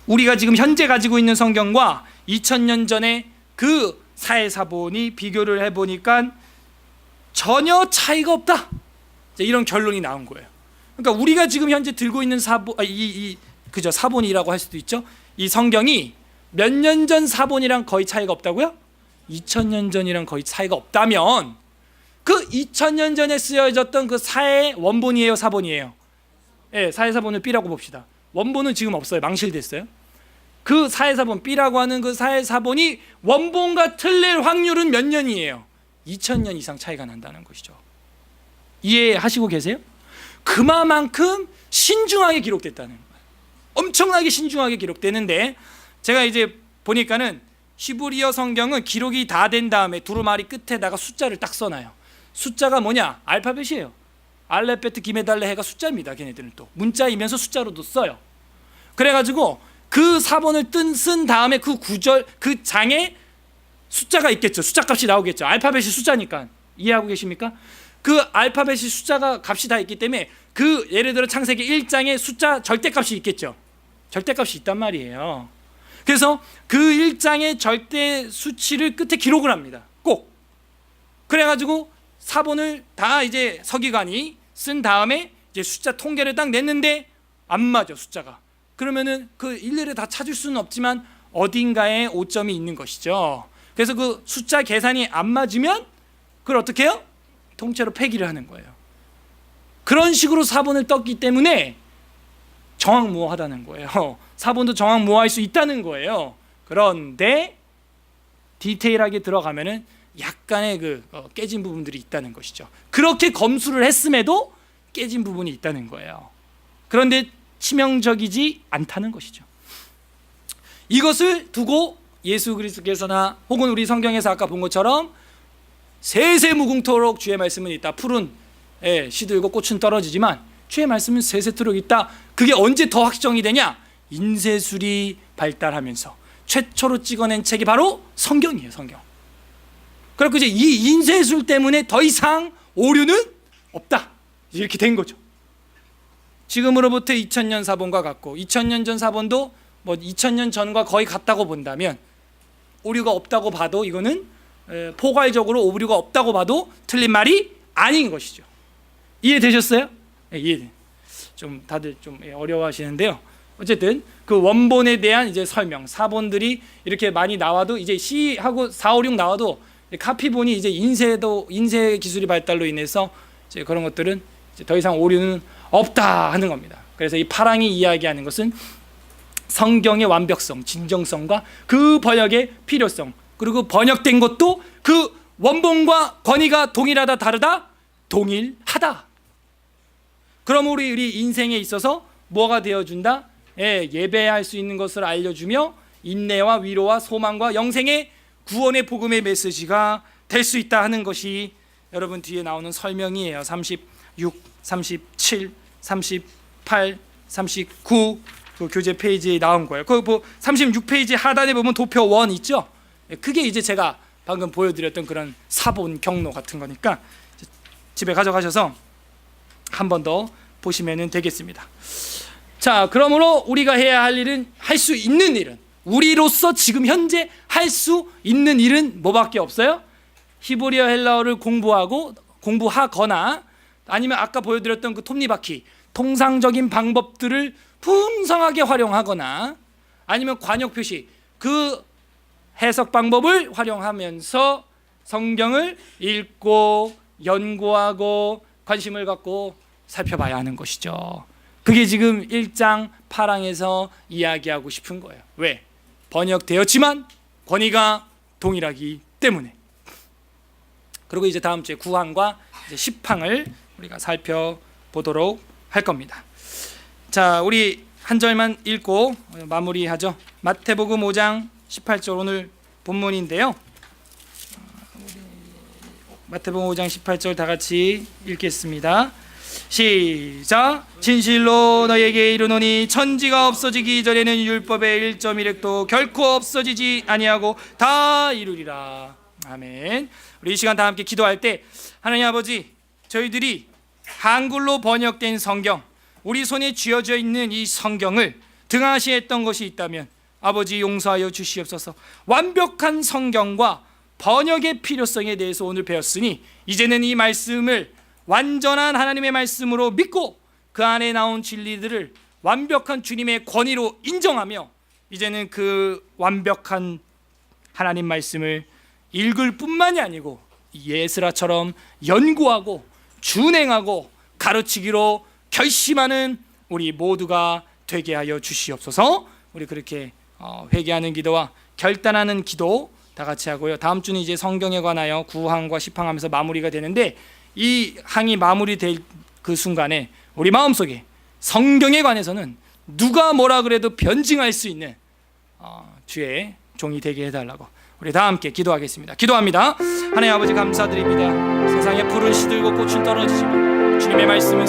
우리가 지금 현재 가지고 있는 성경과 2000년 전에 그 사해사본이 비교를 해보니까 전혀 차이가 없다. 이런 결론이 나온 거예요. 그러니까 우리가 지금 현재 들고 있는 사본이라고 할 수도 있죠. 이 성경이 몇 년 전 사본이랑 거의 차이가 없다고요? 2000년 전이랑 거의 차이가 없다면 그 2000년 전에 쓰여졌던 그 사해 원본이에요, 사본이에요? 예, 사해사본을 B라고 봅시다. 원본은 지금 없어요. 망실됐어요. 그 사해사본 B라고 하는 그 사해사본이 원본과 틀릴 확률은 몇 년이에요? 2000년 이상 차이가 난다는 것이죠. 이해하시고 계세요? 그만큼 신중하게 기록됐다는 거예요. 엄청나게 신중하게 기록되는데 제가 이제 보니까는 히브리어 성경은 기록이 다 된 다음에 두루마리 끝에다가 숫자를 딱 써놔요. 숫자가 뭐냐? 알파벳이에요. 알레베트 기메달레 해가 숫자입니다. 걔네들은 또 문자이면서 숫자로도 써요. 그래가지고 그 사본을 쓴 다음에 그 구절 그 장에 숫자가 있겠죠. 숫자 값이 나오겠죠. 알파벳이 숫자니까. 이해하고 계십니까? 그 알파벳이 숫자가 값이 다 있기 때문에 그 예를 들어 창세기 1장에 숫자 절대값이 있겠죠. 절대값이 있단 말이에요. 그래서 그 1장의 절대 수치를 끝에 기록을 합니다. 꼭. 그래가지고 사본을 다 이제 서기관이 쓴 다음에 이제 숫자 통계를 딱 냈는데 안 맞아, 숫자가. 그러면은 그 일일이 다 찾을 수는 없지만 어딘가에 오점이 있는 것이죠. 그래서 그 숫자 계산이 안 맞으면 그걸 어떻게 해요? 통째로 폐기를 하는 거예요. 그런 식으로 사본을 떴기 때문에 정황무효하다는 거예요. 사본도 정황무효할 수 있다는 거예요. 그런데 디테일하게 들어가면은 약간의 깨진 부분들이 있다는 것이죠. 그렇게 검수를 했음에도 깨진 부분이 있다는 거예요. 그런데 치명적이지 않다는 것이죠. 이것을 두고 예수 그리스도께서나 혹은 우리 성경에서 아까 본 것처럼 세세무궁토록 주의 말씀은 있다. 풀은 시들고 꽃은 떨어지지만 주의 말씀은 세세토록 있다. 그게 언제 더 확정이 되냐? 인쇄술이 발달하면서 최초로 찍어낸 책이 바로 성경이에요. 성경. 그래서 이제 이 인쇄술 때문에 더 이상 오류는 없다. 이렇게 된 거죠. 지금으로부터 2000년 사본과 같고 2000년 전 사본도 뭐 2000년 전과 거의 같다고 본다면 오류가 없다고 봐도 이거는 포괄적으로 오류가 없다고 봐도 틀린 말이 아닌 것이죠. 이해되셨어요? 이해. 좀 다들 좀 어려워하시는데요. 어쨌든 그 원본에 대한 이제 설명, 사본들이 이렇게 많이 나와도 이제 C하고 4, 5, 6 나와도 카피본이 이제 인쇄 기술이 발달로 인해서 이제 그런 것들은 이제 더 이상 오류는 없다 하는 겁니다. 그래서 이 파랑이 이야기하는 것은 성경의 완벽성, 진정성과 그 번역의 필요성, 그리고 번역된 것도 그 원본과 권위가 동일하다 다르다? 동일하다. 그럼 우리 인생에 있어서 뭐가 되어준다? 예배할 수 있는 것을 알려주며 인내와 위로와 소망과 영생의 구원의 복음의 메시지가 될 수 있다 하는 것이 여러분 뒤에 나오는 설명이에요. 36, 37, 38, 39 그 교재 페이지에 나온 거예요. 그 36페이지 하단에 보면 도표 1 있죠? 그게 이제 제가 방금 보여드렸던 그런 사본 경로 같은 거니까 집에 가져가셔서 한 번 더 보시면 되겠습니다. 자, 그러므로 우리가 해야 할 일은, 할 수 있는 일은, 우리로서 지금 현재 할 수 있는 일은 뭐밖에 없어요? 히브리어 헬라어를 공부하거나 아니면 아까 보여드렸던 그 톱니바퀴 통상적인 방법들을 풍성하게 활용하거나 아니면 관역 표시 그 해석 방법을 활용하면서 성경을 읽고 연구하고 관심을 갖고 살펴봐야 하는 것이죠. 그게 지금 1장 8항에서 이야기하고 싶은 거예요. 왜? 번역되었지만 권위가 동일하기 때문에. 그리고 이제 다음 주에 9항과 10항을 우리가 살펴보도록 할 겁니다. 자, 우리 한 절만 읽고 마무리하죠. 마태복음 5장 18절 오늘 본문인데요. 마태복음 5장 18절 다 같이 읽겠습니다. 시작. 진실로 너희에게 이르노니 천지가 없어지기 전에는 율법의 1.1획도 결코 없어지지 아니하고 다 이루리라. 아멘. 우리 이 시간 다 함께 기도할 때 하나님 아버지, 저희들이 한글로 번역된 성경, 우리 손에 쥐어져 있는 이 성경을 등하시했던 것이 있다면 아버지 용서하여 주시옵소서. 완벽한 성경과 번역의 필요성에 대해서 오늘 배웠으니 이제는 이 말씀을 완전한 하나님의 말씀으로 믿고 그 안에 나온 진리들을 완벽한 주님의 권위로 인정하며 이제는 그 완벽한 하나님 말씀을 읽을 뿐만이 아니고 예스라처럼 연구하고 준행하고 가르치기로 결심하는 우리 모두가 되게 하여 주시옵소서. 우리 그렇게 회개하는 기도와 결단하는 기도 다 같이 하고요. 다음 주는 이제 성경에 관하여 9항과 10항 하면서 마무리가 되는데 이 항이 마무리될 그 순간에 우리 마음속에 성경에 관해서는 누가 뭐라 그래도 변증할 수 있는 주의 종이 되게 해달라고 우리 다 함께 기도하겠습니다. 기도합니다. 하나님 아버지 감사드립니다. 세상에 푸른 시들고 꽃은 떨어지지만 주님의 말씀은